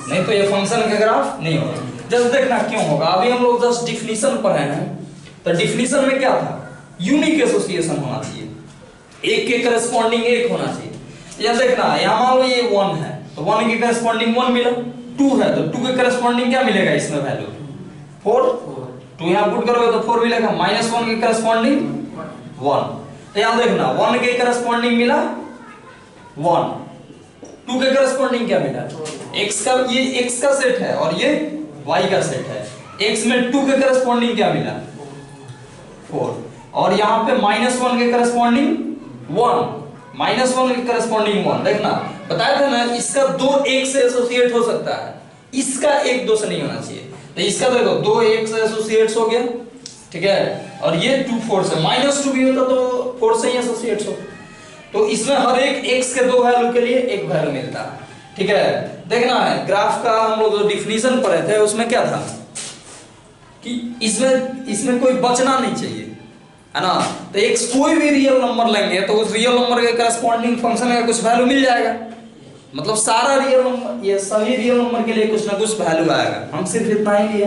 नहीं तो ये फंक्शन का ग्राफ नहीं होगा। जस्ट देखना क्यों होगा, अभी हम लोग जस्ट डिफिनीशन पढ़े हैं, तो डिफिनीशन में क्या था, यूनिक एसोसिएशन होना चाहिए, एक के करस्पॉन्डिंग एक होना चाहिए। या देखना यहाँ मान लो ये 1 है तो 1 के करस्पॉन्डिंग 1 मिला, 2 है तो 2 के करस्पॉन्डिंग क्या मिलेगा इसमें वैल्यू 4, 2 यहाँ पुट करोगे तो 4 मिलेगा, -1 के करस्पॉन्डिंग 1। तो यहाँ देखना 1 के करस्पॉन्डिंग मिला 1, 2 के करस्पॉन्डिंग क्या मिला x का, ये x का सेट है और ये y का सेट है, x में 2 के करस्पॉन्डिंग क्या मिला 4, और यहाँ पे -1 के करस्पॉन्डिंग 1, -1 के करस्पॉन्डिंग 1। देखना बताया था ना, इसका 2 1 से एसोसिएट हो सकता है, इसका 1 2 से नहीं होना चाहिए। तो इसका देखो 2 1 से एसोसिएट्स हो गया, ठीक है, और ये 2 4 से, -2 भी होता तो 4 से ही एसोसिएट्स हो, तो इसमें हर एक x के 2 वैल्यू के लिए एक वैल्यू मिलता है। ठीक है, देखना है ग्राफ का हम लोग जो डिफिनीशन पढ़े थे उसमें क्या था कि इसमें कोई बचना नहीं चाहिए, है ना। तो x कोई भी रियल नंबर लेंगे तो उस रियल नंबर के करस्पॉन्डिंग फंक्शन का कुछ वैल्यू मिल जाएगा, मतलब सारा रियल नंबर, ये सभी रियल नंबर के लिए कुछ ना कुछ वैल्यू आएगा। हम सिर्फ इतना ही लिए,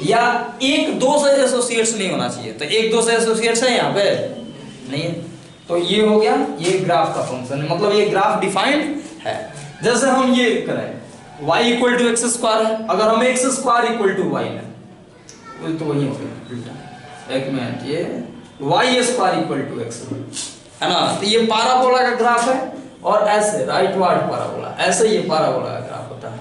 या एक दो से एसोसिएट्स नहीं होना चाहिए। तो एक दो से एसोसिएट्स है यहाँ पे नहीं है, तो ये हो गया, ये ग्राफ का फंक्शन है, मतलब ये ग्राफ डिफाइंड है। जैसे हम ये करें y equal to x square है, अगर हम x square equal to y है तो वही हो गया उल्टा। एक मिनट, ये y square equal to x है ना, तो ये पाराबोला का ग्राफ है, और ऐसे राइट वार्ड पाराबोला, ऐसे ये पाराबोला का ग्राफ होता है।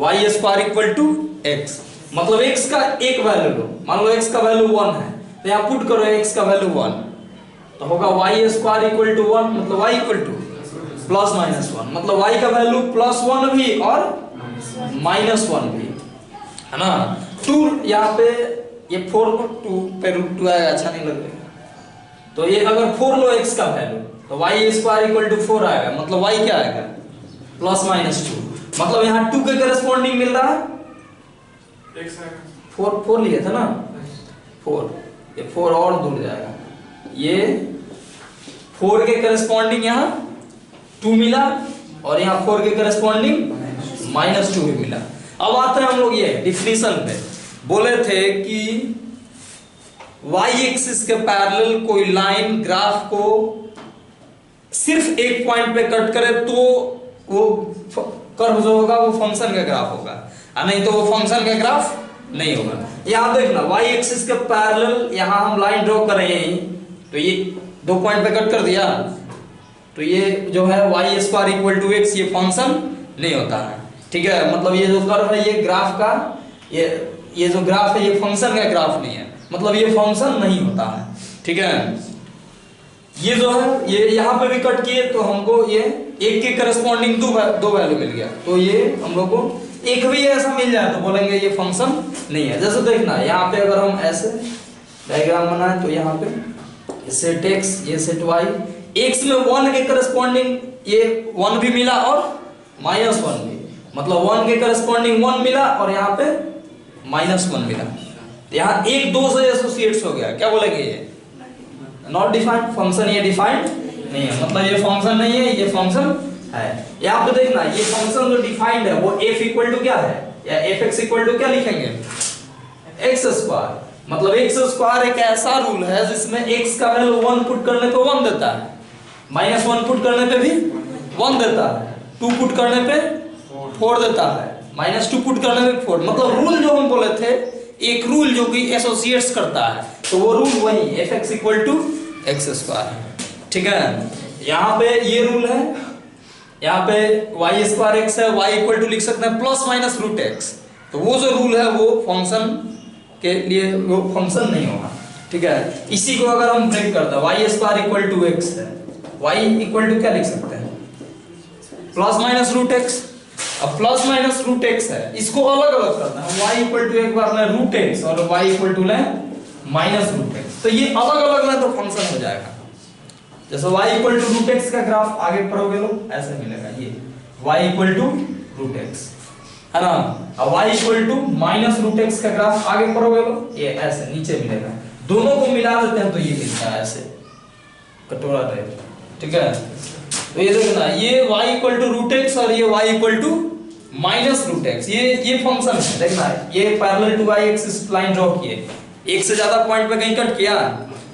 y square equal to x, मतलब x का एक वैल्यू लो, मान लो x का वैल्यू 1 है, तो यहाँ पुट करो x का वैल्यू 1, तो होगा y स्क्वायर इक्वल टू 1, मतलब y equal two plus minus 1, मतलब y का वैल्यू प्लस 1 भी और माइनस 1 भी है ना। 2 यहाँ पे ये 4 को 2 पे रूट 2 आएगा, अच्छा नहीं लगेगा, तो ये अगर 4 लो x का वैल्यू तो y स्क्वायर इक्वल टू 4 आएगा, मतलब y क्या आएगा प्लस माइनस 2, मतलब यहाँ 2 के करस्पॉन्डिंग मिल रहा है 4 लिया था ना 4, ये 4 और दूर जाएगा, ये 4 के करस्पॉन्डिंग यहाँ 2 मिला, और यहाँ 4 के करस्पॉन्डिंग माइनस 2 भी मिला। अब आते हैं हम लोग ये डिफिनीशन पे, बोले थे कि y एक्सिस के पैरेलल कोई लाइन ग्राफ को सिर्फ एक पॉइंट पे कट करे तो वो कर्व जो होगा वो फंक्शन का ग्राफ होगा, और नहीं तो वो फंक्शन का ग्राफ नहीं होगा। यहाँ देखना y एक्सिस के पैरेलल यहाँ हम लाइन ड्रॉ कर रहे हैं, तो ये 2 पॉइंट पे कट कर दिया, तो ये जो है y square equal to x, ये फंक्शन नहीं होता है, ठीक है। मतलब ये जो कर्व है ये ग्राफ का, ये जो ग्राफ है ये फंक्शन का ग्राफ नहीं है, मतलब ये फंक्शन नहीं होता है, ठीक है। ये जो है ये यहाँ पे भी कट किए तो हमको ये एक के करस्पॉन्डिंग दो वैल्यू मिल गया, तो ये हम लोग को एक भी ऐसा मिल जाए तो बोलेंगे ये फंक्शन नहीं है। जैसे देखना यहाँ पे अगर हम ऐसे डायग्राम बनाए तो यहाँ पे सेट x, ये सेट y, x में 1 के करस्पॉन्डिंग ये 1 भी मिला और माइनस 1 भी, मतलब 1 के करस्पॉन्डिंग 1 मिला और यहाँ पे माइनस 1 मिला, यहाँ एक दो से एसोसिएट्स हो गया, क्या बोलेंगे ये नॉट डिफाइंड फंक्शन, ये डिफाइंड नहीं है, मतलब ये फंक्शन नहीं है, ये फंक्शन है। यहाँ पे देखना ये फंक्शन जो डिफाइंड है वो f इक्वल टू क्या है, या fx इक्वल टू क्या लिखेंगे x स्क्वायर, मतलब x स्क्वायर एक ऐसा रूल है जिसमें x का वैल्यू 1 पुट करने पे 1 देता है, माइनस 1 पुट करने पे भी 1 देता है, 2 पुट करने पे 4 देता है, माइनस 2 पुट करने पे 4, मतलब रूल जो हम बोले थे एक रूल जो कि एसोसिएट्स करता है, तो वो रूल वही fx equal to x square, ठीक है। यहाँ पे ये रूल है, यहाँ पे y स्क्वायर x है, y इक्वल टू लिख सकते हैं प्लस माइनस रूट x, तो वो जो रूल है वो फंक्शन के लिए वो फंक्शन नहीं होगा, ठीक है। इसी को अगर हम ब्रेक करते हैं y square equal to x है, y इक्वल टू क्या लिख सकते हैं प्लस माइनस रूट x, अब प्लस माइनस रूट x है, इसको अलग अलग करना है, y इक्वल टू एक बार लें रूट x और y इक्वल टू लें माइनस रूट x, तो ये अलग अलग लें तो फंक्शन हो जाएगा। जैसे y equal to root x का ग्राफ आगे पढ़ोगे लोग ऐसे मिलेगा, ये y equal to root x है ना, अब y equal to minus root x का ग्राफ आगे पढ़ोगे लोग ये ऐसे नीचे मिलेगा, दोनों को मिला देते हैं तो ये मिलता है ऐसे कटोरा टाइप, ठीक है। तो ये देखना ये y equal to root x और ये y equal to minus root x, ये फंक्शन है, देखना ये parallel to y axis line draw किए, एक से ज्यादा पॉइंट पे कहीं कट किया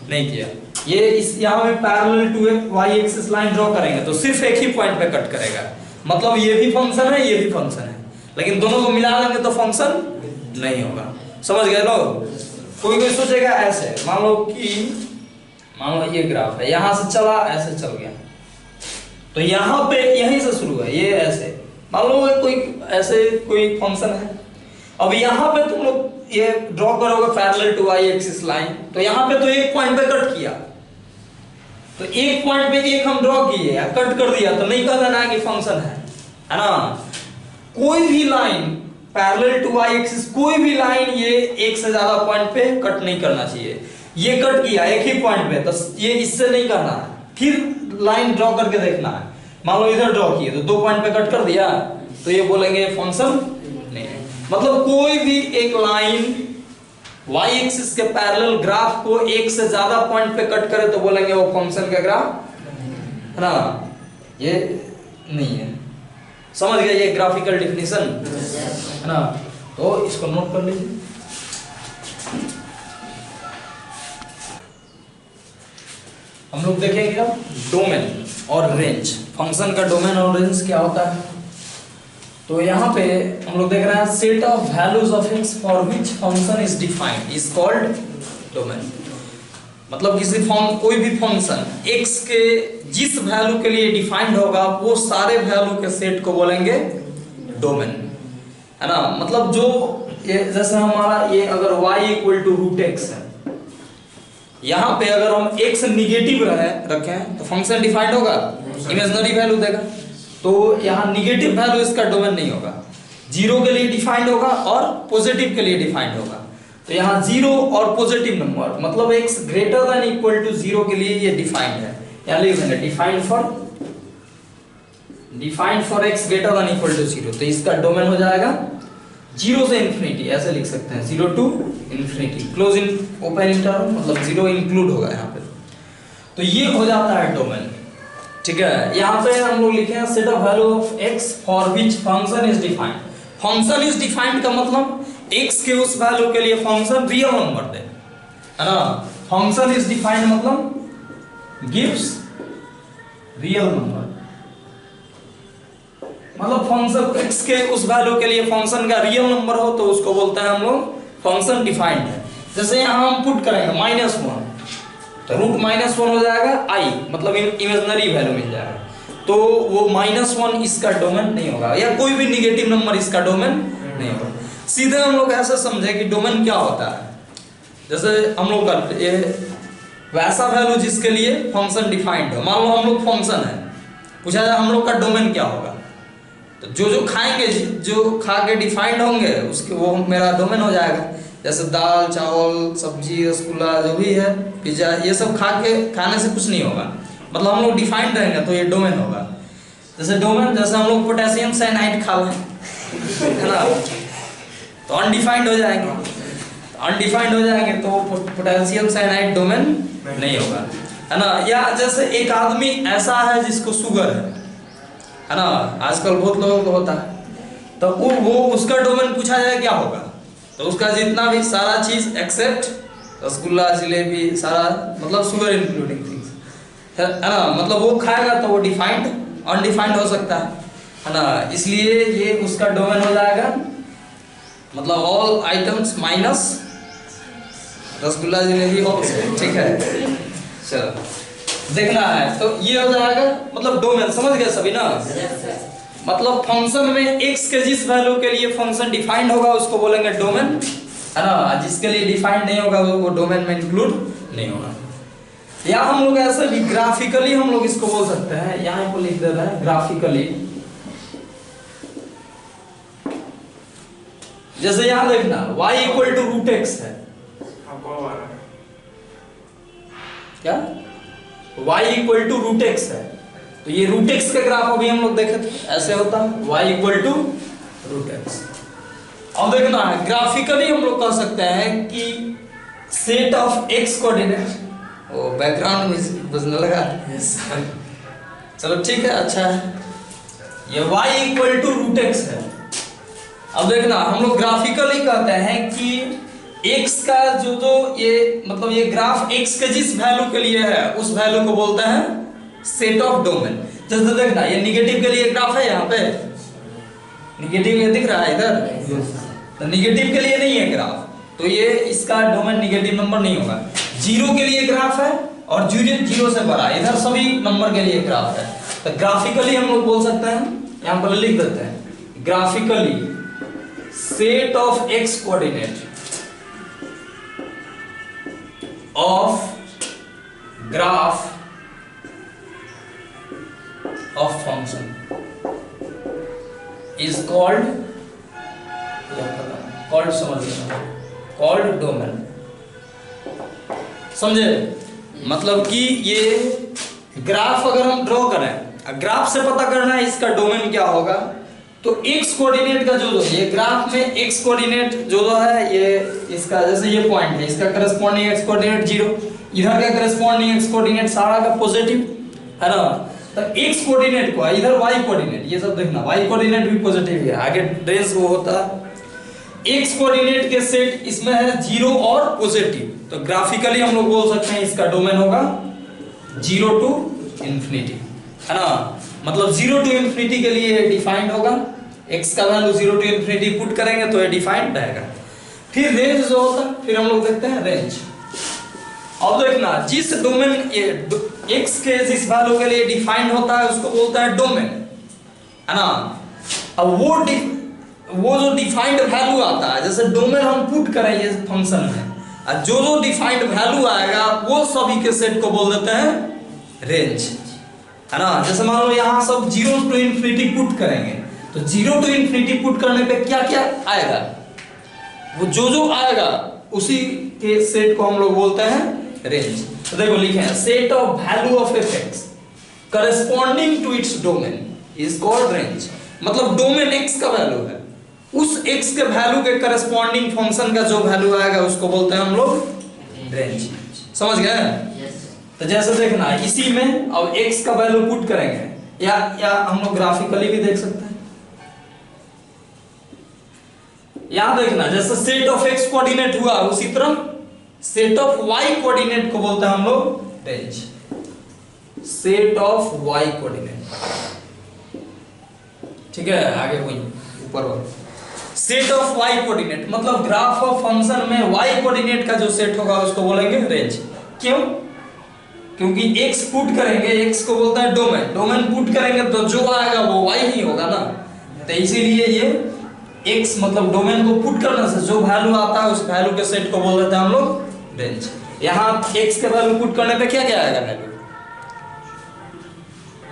नहीं किया, ये इस यहाँ पे parallel to y axis line draw करेंगे तो सिर्फ एक ही पॉइंट पे कट करेगा, मतलब ये भी फंक्शन है ये भी फंक्शन है, लेकिन दोनों को मिला देंगे तो फंक्शन नहीं होगा, समझ गए लोग। कोई सोचेगा ऐसे, मान लो ये ग्राफ है, यहाँ से चला ऐसे चल गया, तो यहाँ पे यहीं से शुरू है, ये ऐसे मान लो कोई ऐसे कोई फंक्शन है, अब यहाँ पे तुम लोग ये ड्रॉ करोगे parallel to y axis line, तो यहाँ पे तो एक पॉइंट पे कट किया, तो एक पॉइंट पे एक हम ड्रॉ किए या कट कर दिया तो नहीं कह देना कि फंक्शन है ना। कोई भी line parallel to y axis, कोई भी लाइन ये एक से ज्यादा पॉइंट पे कट नहीं करना चाहिए, ये कट किया एक ही पॉइंट पे तो ये इससे नहीं करना है, फिर लाइन ड्रॉ करके देखना है, मान लो इधर ड्रॉ किए तो 2 पॉइंट पे कट कर दिया तो ये बोलेंगे फंक्शन नहीं है, मतलब कोई भी एक लाइन y एक्सिस के पैरेलल ग्राफ को एक से ज्यादा पॉइंट पे कट करे तो बोलेंगे वो फंक्शन का ग्राफ है ना, ये नहीं है, समझ गए, ये ग्राफिकल डेफिनेशन है ना, तो इसको नोट कर लीजिए। हम लोग देखेंगे अब डोमेन और रेंज। फंक्शन का डोमेन और रेंज क्या होता है। तो यहाँ पे हम लोग देख रहे हैं set of values of x for which function is defined is called domain. मतलब किसी कोई भी फंक्शन x के जिस वैल्यू के लिए डिफाइंड होगा वो सारे वैल्यू के सेट को बोलेंगे डोमेन, है ना। मतलब जो ये जैसे हमारा ये अगर y equal to root x है, यहाँ पे अगर हम x निगेटिव रखें तो फंक्शन डिफाइंड होगा, इमेजिनरी वैल्यू देगा। तो यहाँ निगेटिव वैल्यू इसका डोमेन नहीं होगा, जीरो के लिए डिफाइंड होगा और पॉजिटिव के लिए डिफाइंड होगा। तो यहाँ जीरो और पॉजिटिव नंबर मतलब x greater than equal to zero के लिए ये डिफाइंड है। यहाँ लिख देंगे defined for x greater than equal to zero. तो इसका डोमेन हो जाएगा जीरो से इंफिनिटी, ऐसे लिख सकते हैं, zero to infinity, close in open interval, मतलब जीरो इंक्लूड होगा यहाँ पे। तो ये हो जाता है डोमेन, ठीक है। यहाँ पे हम लोग लिखे हैं set of value of x for which function is defined. Function is defined का मतलब x के उस वैल्यू के लिए फंक्शन रियल नंबर दे, है ना। फंक्शन इज डिफाइंड मतलब गिव्स रियल नंबर, मतलब फंक्शन x के उस वैल्यू के लिए फंक्शन का रियल नंबर हो तो उसको बोलते हैं हम लोग फंक्शन डिफाइंड है। जैसे यहाँ हम पुट करेंगे -1 तो रूट -1 हो जाएगा i, मतलब इमेजिनरी वैल्यू मिल जाएगा। तो वो -1 इसका डोमेन नहीं होगा, या कोई भी निगेटिव नंबर इसका डोमेन नहीं होगा। सीधे हम लोग ऐसा समझे कि डोमेन क्या होता है। जैसे हम लोग करते ये वैसा वैल्यू जिसके लिए फंक्शन डिफाइंड हो। मान लो हम लोग फंक्शन है, पूछा जाए हम लोग का डोमेन क्या होगा, तो जो खाएंगे, जो खा के डिफाइंड होंगे उसके वो मेरा डोमेन हो जाएगा। जैसे दाल चावल सब्जी रसगुल्ला जो भी है, पिज्जा, ये सब खाने से कुछ नहीं होगा, मतलब हम लोग डिफाइंड रहेंगे तो ये डोमेन होगा। जैसे डोमेन, जैसे हम लोग पोटेशियम साइनाइड खा लें, है ना, तो अनडिफाइंड हो जाएंगे। अनडिफाइंड हो जाएंगे तो पोटेशियम साइनाइड डोमेन नहीं होगा, है ना। या जैसे एक आदमी ऐसा है जिसको शुगर है ना, आजकल बहुत लोगों को होता है, तो वो उसका डोमेन पूछा जाए क्या होगा, तो उसका जितना भी सारा चीज एक्सेप्ट रसगुल्ला जिलेबी सारा, मतलब शुगर इंक्लूडिंग थिंग्स, है ना, मतलब वो खाएगा तो वो डिफाइंड अनडिफाइंड हो सकता है ना। इसलिए ये उसका डोमेन हो जाएगा, मतलब all items minus rasgulla jalebi हो, ठीक है। चलो देखना है तो ये हो जाएगा, मतलब डोमेन समझ गए सभी ना। मतलब फंक्शन में x के जिस वैल्यू के लिए फंक्शन डिफाइंड होगा उसको बोलेंगे डोमेन, है ना। जिसके लिए डिफाइंड नहीं होगा वो डोमेन में इंक्लूड नहीं होगा। या हम लोग ऐसे भी ग्राफिकली हम लोग इसको बोल सकते हैं, यहाँ पर लिख देते हैं ग्राफिकली। जैसे यहाँ देखना y equal to root x है, क्या y equal to root x है, तो ये रूट एक्स का ग्राफ अभी हम लोग देखे थे, ऐसे होता है y equal to root x. अब देखना है ग्राफिकली हम लोग कह सकते हैं कि सेट ऑफ x कोऑर्डिनेट, वो बैकग्राउंड म्यूजिक बजने लगा, चलो ठीक है, अच्छा है। ये y equal to root x है। अब देखना हम लोग ग्राफिकली कहते हैं कि x का जो ये मतलब ये ग्राफ x के जिस वैल्यू के लिए है उस वैल्यू को बोलते हैं सेट ऑफ डोमेन। जैसे देखना ये निगेटिव के लिए ग्राफ है, यहाँ पे निगेटिव ये दिख रहा है इधर, तो निगेटिव के लिए नहीं है ग्राफ, तो ये इसका डोमेन निगेटिव नंबर नहीं होगा। जीरो के लिए ग्राफ है और जीरो से बड़ा, इधर सभी नंबर के लिए ग्राफ है। तो ग्राफिकली हम लोग बोल सकते हैं, यहाँ पर लिख देते हैं graphically set of x coordinate of graph of function is called domain। समझे, मतलब कि ये ग्राफ अगर हम ड्रॉ करें, ग्राफ से पता करना है इसका डोमेन क्या होगा, तो x कोऑर्डिनेट का जो ये ग्राफ में x कोऑर्डिनेट जो है ये इसका, जैसे ये पॉइंट है, इसका करस्पॉन्डिंग x कोऑर्डिनेट 0, इधर का करस्पॉन्डिंग x कोऑर्डिनेट सारा का पॉजिटिव, है ना। तो x कोऑर्डिनेट को इधर y कोऑर्डिनेट, ये सब देखना y कोऑर्डिनेट भी पॉजिटिव है, आगे रेंज वो होता है। x कोऑर्डिनेट के सेट इसमें है 0 और पॉजिटिव, तो ग्राफिकली हम लोग बोल सकते हैं इसका डोमेन होगा 0 टू इंफिनिटी, है ना, मतलब 0 टू इंफिनिटी के लिए डिफाइंड होगा, x का वैल्यू 0 टू इंफिनिटी पुट करेंगे तो ये डिफाइंड रहेगा। फिर रेंज जो होता है, फिर हम लोग देखते हैं रेंज। अब देखना, जिस डोमेन x के जिस वैल्यू के लिए डिफाइंड होता है उसको बोलता है डोमेन, है ना। अब वो जो डिफाइंड वैल्यू आता है, जैसे डोमेन हम पुट करेंगे फंक्शन में, जो डिफाइंड वैल्यू आएगा वो सभी के सेट को बोल देते हैं रेंज, है ना। जैसे मान लो यहाँ सब 0 टू इंफिनिटी पुट करेंगे, तो 0 टू इंफिनिटी पुट करने पे क्या क्या आएगा, वो जो आएगा उसी के सेट को हम लोग बोलते हैं रेंज। तो देखो लिखे हैं, set of value of f x corresponding to its domain is called range. मतलब डोमेन एक्स का वैल्यू है, उस एक्स के वैल्यू के करस्पॉन्डिंग फंक्शन का जो वैल्यू आएगा उसको बोलते हैं हम लोग रेंज। समझ गए? तो जैसे देखना, इसी में अब x का वैल्यू पुट करेंगे, या हम लोग ग्राफिकली भी देख सकते हैं। यहां देखना, जैसे सेट ऑफ x कोऑर्डिनेट हुआ, उसी तरह सेट ऑफ y कोऑर्डिनेट को बोलते हैं हम लोग range. Set of y coordinate, ठीक है, आगे वही ऊपर वाला सेट ऑफ y कोऑर्डिनेट, मतलब ग्राफ ऑफ फंक्शन में y कोऑर्डिनेट का जो सेट होगा उसको बोलेंगे रेंज। क्यों? क्योंकि x पुट करेंगे, x को बोलता है डोमेन, डोमेन पुट करेंगे तो जो आएगा वो y ही होगा ना, तो इसीलिए ये x मतलब डोमेन को पुट करने से जो वैल्यू आता है उस वैल्यू के सेट को बोल देते हैं हम लोग रेंज। यहाँ x के वैल्यू पुट करने पे क्या क्या आएगा वैल्यू,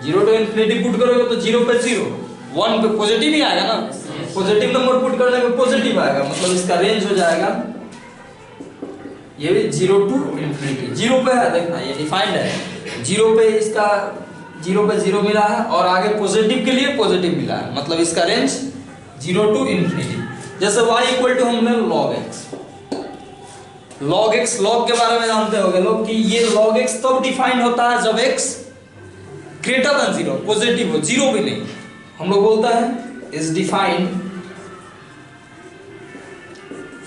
0 टू इंफिनिटी पुट करोगे तो 0 पे 0, 1 पे पॉजिटिव ही आएगा ना, पॉजिटिव नंबर पुट करने पे पॉजिटिव आएगा, मतलब इसका रेंज हो जाएगा ये भी 0 टू इंफिनिटी। 0 पे है, देखना ये डिफाइंड है, 0 पे इसका 0 पे 0 मिला है और आगे पॉजिटिव के लिए पॉजिटिव मिला है, मतलब इसका रेंज 0 टू इंफिनिटी। जैसे y इक्वल टू हमने log x, log x log के बारे में जानते होंगे लोग कि ये log x तब डिफाइंड होता है जब x ग्रेटर देन 0, पॉजिटिव हो, 0 भी नहीं, हम लोग बोलता है is defined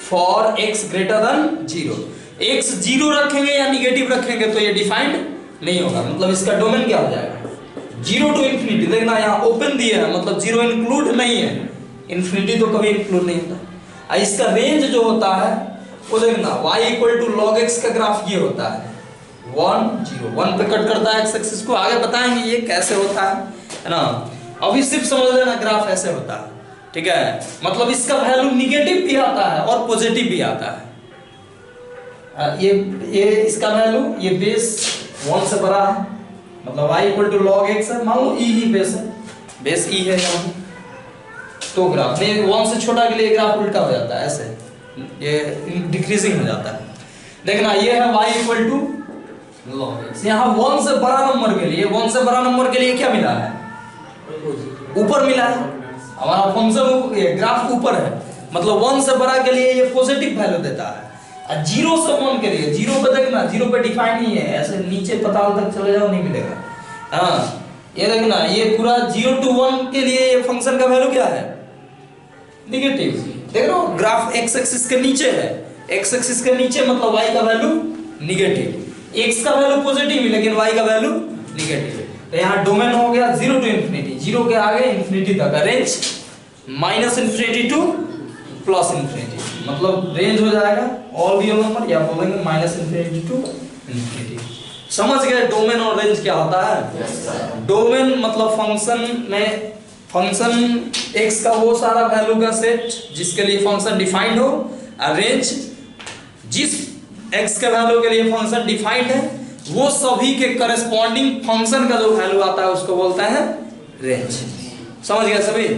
for x greater then 0। x 0 रखेंगे या निगेटिव रखेंगे तो ये डिफाइंड नहीं होगा, मतलब इसका डोमेन क्या हो जाएगा 0 टू इंफिनिटी। देखना यहाँ ओपन दिया है, मतलब 0 इंक्लूड नहीं है, इंफिनिटी तो कभी इंक्लूड नहीं होता। इसका रेंज जो होता है वो देखना, y equal to log x का ग्राफ ये होता है 1 0, 1 पे कट करता है x एक्सिस को, आगे बताएंगे ये कैसे होता है ना। अभी सिर्फ समझ लेना ग्राफ ऐसे होता है, ठीक है, मतलब इसका वैल्यू निगेटिव भी आता है और पॉजिटिव भी आता है। ये इसका वैल्यू ये बेस 1 से बड़ा है, मतलब y equal to log x है, मान लो e ही बेस है, बेस e है यहाँ, तो ग्राफ में 1 से छोटा के लिए ग्राफ उल्टा हो जाता है, ऐसे ये डिक्रीजिंग हो जाता है। देखना ये है y equal to log x, यहाँ 1 से बड़ा नंबर के लिए, 1 से बड़ा नंबर के लिए क्या मिला है, ऊपर मिला है, हमारा फंक्शन ये ग्राफ ऊपर है, मतलब 1 से बड़ा के लिए ये पॉजिटिव वैल्यू देता है, और 0 से 1 के लिए, 0 पे देखना 0 पे डिफाइन नहीं है, ऐसे नीचे पताल तक चले जाओ नहीं मिलेगा। हाँ ये देखना, ये पूरा 0 टू 1 के लिए ये फंक्शन का वैल्यू क्या है, नेगेटिव। देख रहे हो ग्राफ x एक्सिस के नीचे है, x एक्सिस के नीचे मतलब y का वैल्यू नेगेटिव, x का वैल्यू पॉजिटिव है लेकिन y का वैल्यू नेगेटिव है। तो यहाँ डोमेन हो गया 0 टू इंफिनिटी, 0 के आगे इंफिनिटी तक, range minus infinity two plus infinity, मतलब रेंज हो जाएगा ऑल रियल नंबर, या बोलेंगे माइनस इंफिनिटी टू इंफिनिटी। समझ गए डोमेन और रेंज क्या होता है? डोमेन मतलब फंक्शन में, फंक्शन x का वो सारा वैल्यू का सेट जिसके लिए फंक्शन डिफाइंड हो, और रेंज जिस x के वैल्यू के लिए फंक्शन डिफाइंड है वो सभी के करस्पॉन्डिंग फंक्शन का जो वैल्यू आता है उसको बोलता है रेंज। समझ गए सभी?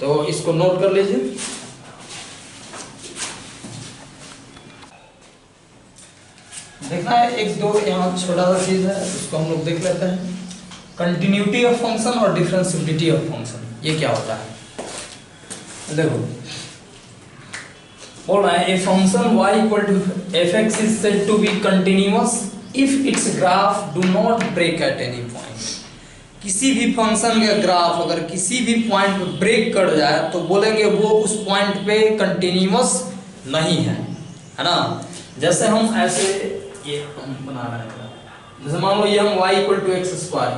तो इसको नोट कर लीजिए। देखना है एक दो यहाँ छोटा सा चीज है, उसको हम लोग देख लेते हैं। कंटिन्यूटी ऑफ फंक्शन और डिफरेंशिएबिलिटी ऑफ फंक्शन, ये क्या होता है? देखो बोल रहा है, a function y equal to f(x) is said to be continuous if its graph do not break at any point. किसी भी फंक्शन का ग्राफ अगर किसी भी पॉइंट पे ब्रेक कर जाए तो बोलेंगे वो उस पॉइंट पे कंटिन्यूअस नहीं है, है ना। जैसे हम ऐसे ये हम बना रहे हैं, जैसे मान लो ये हम y equal to x square,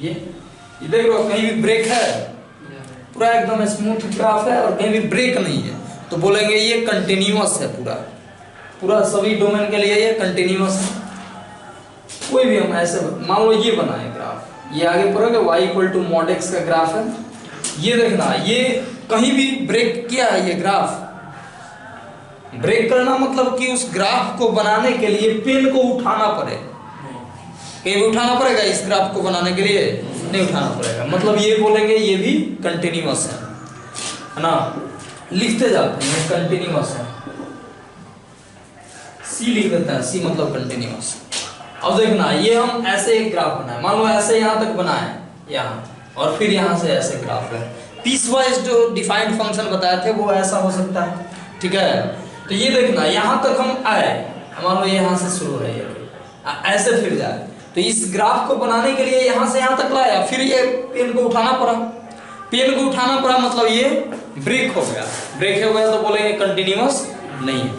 ये देख लो कहीं भी ब्रेक है, पूरा एकदम स्मूथ ग्राफ है और कहीं भी ब्रेक नहीं है, तो बोलेंगे ये कंटिन्यूअस है, पूरा पूरा सभी डोमेन के लिए ये कंटिन्यूअस है। कोई भी हम ऐसे मान लो ये बनाए ग्राफ, ये आगे पढ़ोगे y equal to mod x का ग्राफ है, ये देखना ये कहीं भी ब्रेक किया है, ये ग्राफ ब्रेक करना मतलब कि उस ग्राफ को बनाने के लिए पेन को उठाना पड़े, कहीं भी उठाना पड़ेगा इस ग्राफ को बनाने के लिए, नहीं उठाना पड़ेगा, मतलब ये बोलेंगे ये भी कंटिन्यूअस है ना। लिखते जाते हैं कंटिन्यूअस है, सी लिख देते हैं, सी मतलब कंटिन्यूअस। अब देखना ये हम ऐसे एक ग्राफ बनाए, मान लो ऐसे यहाँ तक बनाए यहाँ, और फिर यहाँ से ऐसे ग्राफ है, पीस वाइज जो डिफाइंड फंक्शन बताए थे वो ऐसा हो सकता है, ठीक है। तो ये देखना यहाँ तक हम आए, मान लो यहाँ से शुरू है ये ऐसे फिर जाए, तो इस ग्राफ को बनाने के लिए यहाँ से यहाँ तक लाया, फिर ये पेन को उठाना पड़ा, पेन को उठाना पड़ा मतलब ये ब्रेक हो गया, ब्रेक हो गया तो बोलेंगे कंटिन्यूअस नहीं है,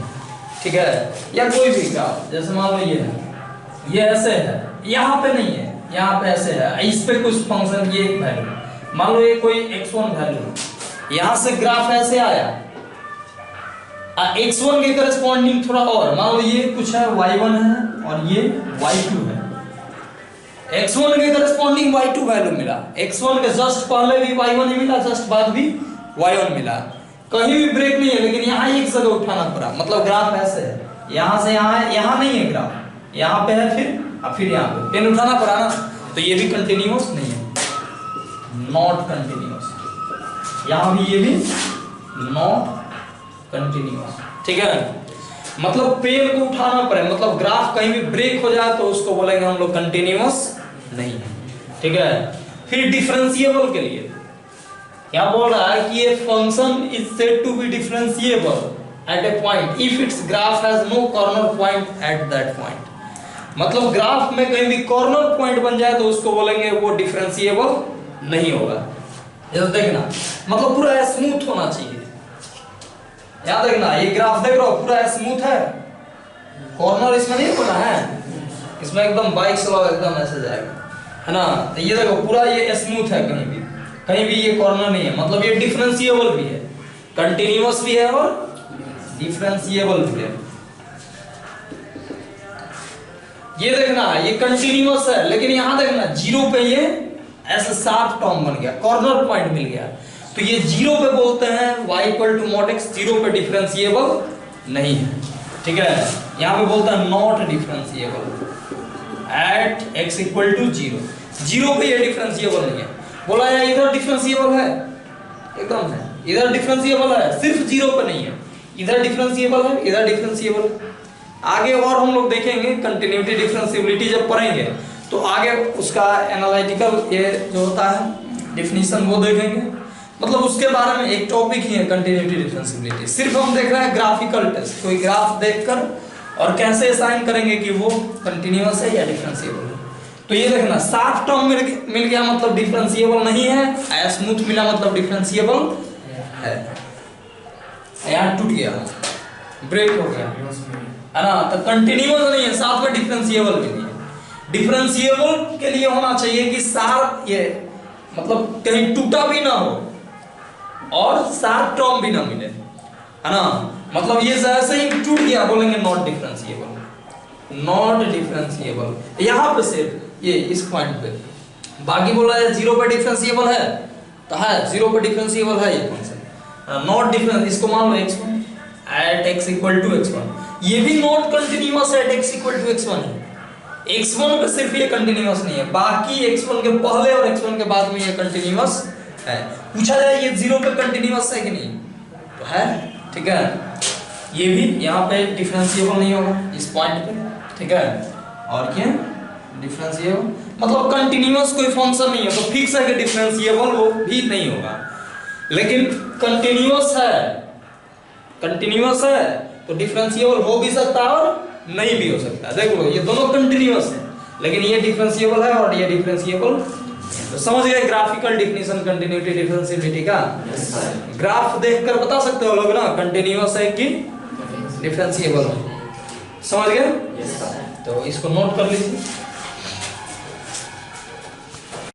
ठीक है। या कोई भी ग्राफ जैसे मान लो ये है, ये ऐसे है, यहाँ पे नहीं है, यहाँ पे ऐसे है, इस पे कुछ फंक्शन ये एक वैल्यू, मान लो ये कोई x1 वैल्यू, यहाँ से ग्राफ ऐसे आया, x1 के करस्पॉन्डिंग थोड़ा और, मान लो ये कुछ है y1 है और ये y2 है, x1 के करस्पॉन्डिंग y2 वैल्यू मिला, x1 के जस्ट पहले भी y1 ही मिला, जस्ट बाद भी y1 मिला, कहीं भी ब्रेक नहीं है, लेकिन यहाँ एक जगह उठाना पड़ा, मतलब ग्राफ ऐसे है, यहाँ से यहाँ है, यहाँ नहीं है ग्राफ, यहाँ पे है, फिर यहाँ पे पेन उठाना पड़ा ना, तो ये भी कंटिन्यूअस नहीं है, नॉट कंटिन्यूअस, यहाँ भी ये भी नॉट कंटिन्यूअस, ठीक है। मतलब पेन को उठाना पड़े, मतलब ग्राफ कहीं भी ब्रेक हो जाए तो उसको बोलेंगे हम लोग कंटिन्यूअस नहीं है, ठीक है। फिर डिफरेंशिएबल के लिए क्या बोल रहा है कि ये function is said to be differentiable at a point if its graph has no corner point at that point, मतलब ग्राफ में कहीं भी कॉर्नर पॉइंट बन जाए तो उसको बोलेंगे वो डिफरेंशिएबल नहीं होगा। जैसे देखना मतलब पूरा स्मूथ होना चाहिए, याद देखना ये ग्राफ देख रहे हो पूरा स्मूथ है, कॉर्नर इसमें नहीं बना है, इसमें एकदम बाइक चलाओ एकदम ऐसे जाएगा, है ना। तो ये देखो पूरा ये स्मूथ है, कहीं भी ये कॉर्नर नहीं है, मतलब ये डिफरेंशिएबल भी है, कंटिन्यूअस भी है और डिफरेंशिएबल भी है। ये देखना ये कंटिन्यूअस है, लेकिन यहां देखना जीरो पे ये ऐसे शार्प टर्म बन गया, कॉर्नर पॉइंट मिल गया, तो ये जीरो पे बोलते हैं y equal to mod x, zero पे डिफरेंशिएबल नहीं है, ठीक है। यहाँ पे बोलता है not differentiable at x equal to zero, zero पे ये डिफरेंशिएबल नहीं है, बोला यार इधर डिफरेंशिएबल है, एकदम है, इधर डिफरेंशिएबल है, सिर्फ जीरो पे नहीं है, इधर डिफरेंशिएबल है, इधर डिफरेंशिएबल है। आगे और हम लोग देखेंगे कंटिन्यूटी डिफरेंशिएबिलिटी जब पढ़ेंगे तो आगे उसका एनालिटिकल ये जो होता है डेफिनेशन वो देखेंगे, मतलब उसके बारे में एक टॉपिक ही है कंटिन्यूटी डिफरेंशिएबिलिटी। सिर्फ हम देख रहे हैं ग्राफिकल टेस्ट, कोई ग्राफ देखकर और कैसे असाइन करेंगे कि वो कंटिन्यूअस है या डिफरेंशिएबल है। तो ये देखना शार्प टर्म मिल गया मतलब डिफरेंशिएबल नहीं है, स्मूथ मिला मतलब डिफरेंशिएबल है, यहाँ टूट गया ब्रेक हो गया, है ना। तो कंटिन्यूअस नहीं है, साथ में डिफरेंशिएबल भी नहीं है। डिफरेंशिएबल के लिए होना चाहिए कि शार्प ये मतलब कहीं टूटा भी ना हो और शार्प टर्म भी ना मिले, है ना। मतलब ये ऐसे ही टूट गया बोलेंगे नॉट डिफरेंशिएबल, नॉट डिफरेंशिएबल यहाँ पे सिर्फ ये इस पॉइंट पे, बाकी बोला है जीरो पे डिफरेंशिएबल है तो है, जीरो पे डिफरेंशिएबल है ये फंक्शन, नॉट डिफरेंस इसको मान लो x1 at x equal to x1, ये भी not continuous at x equal to x1 है, x1 पे सिर्फ ये कंटिन्यूअस नहीं है, बाकी x1 के पहले और x1 के बाद में ये कंटिन्यूअस है। पूछा जाए ये जीरो पे कंटिन्यूअस है कि नहीं, तो है, ठीक है। ये भी यहाँ पे डिफरेंशिएबल नहीं होगा इस पॉइंट पे, ठीक है। और क्या डिफरेंशिएबल मतलब कंटिन्यूअस कोई फंक्शन नहीं है तो फिक्स है कि डिफरेंशिएबल वो भी नहीं होगा, लेकिन कंटिन्यूअस है, कंटिन्यूअस है तो डिफरेंशिएबल हो भी सकता है और नहीं भी हो सकता है। देख लो ये दोनों कंटिन्यूअस है, लेकिन ये डिफरेंशिएबल है और ये डिफरेंशिएबल, तो समझ गए ग्राफिकल डेफिनेशन कंटिन्यूटी डिफरेंशिएबिलिटी का। ग्राफ देखकर बता सकते हो लोग ना कंटिन्यूअस है कि डिफरेंशिएबल है, समझ गए। तो इसको नोट कर लीजिए।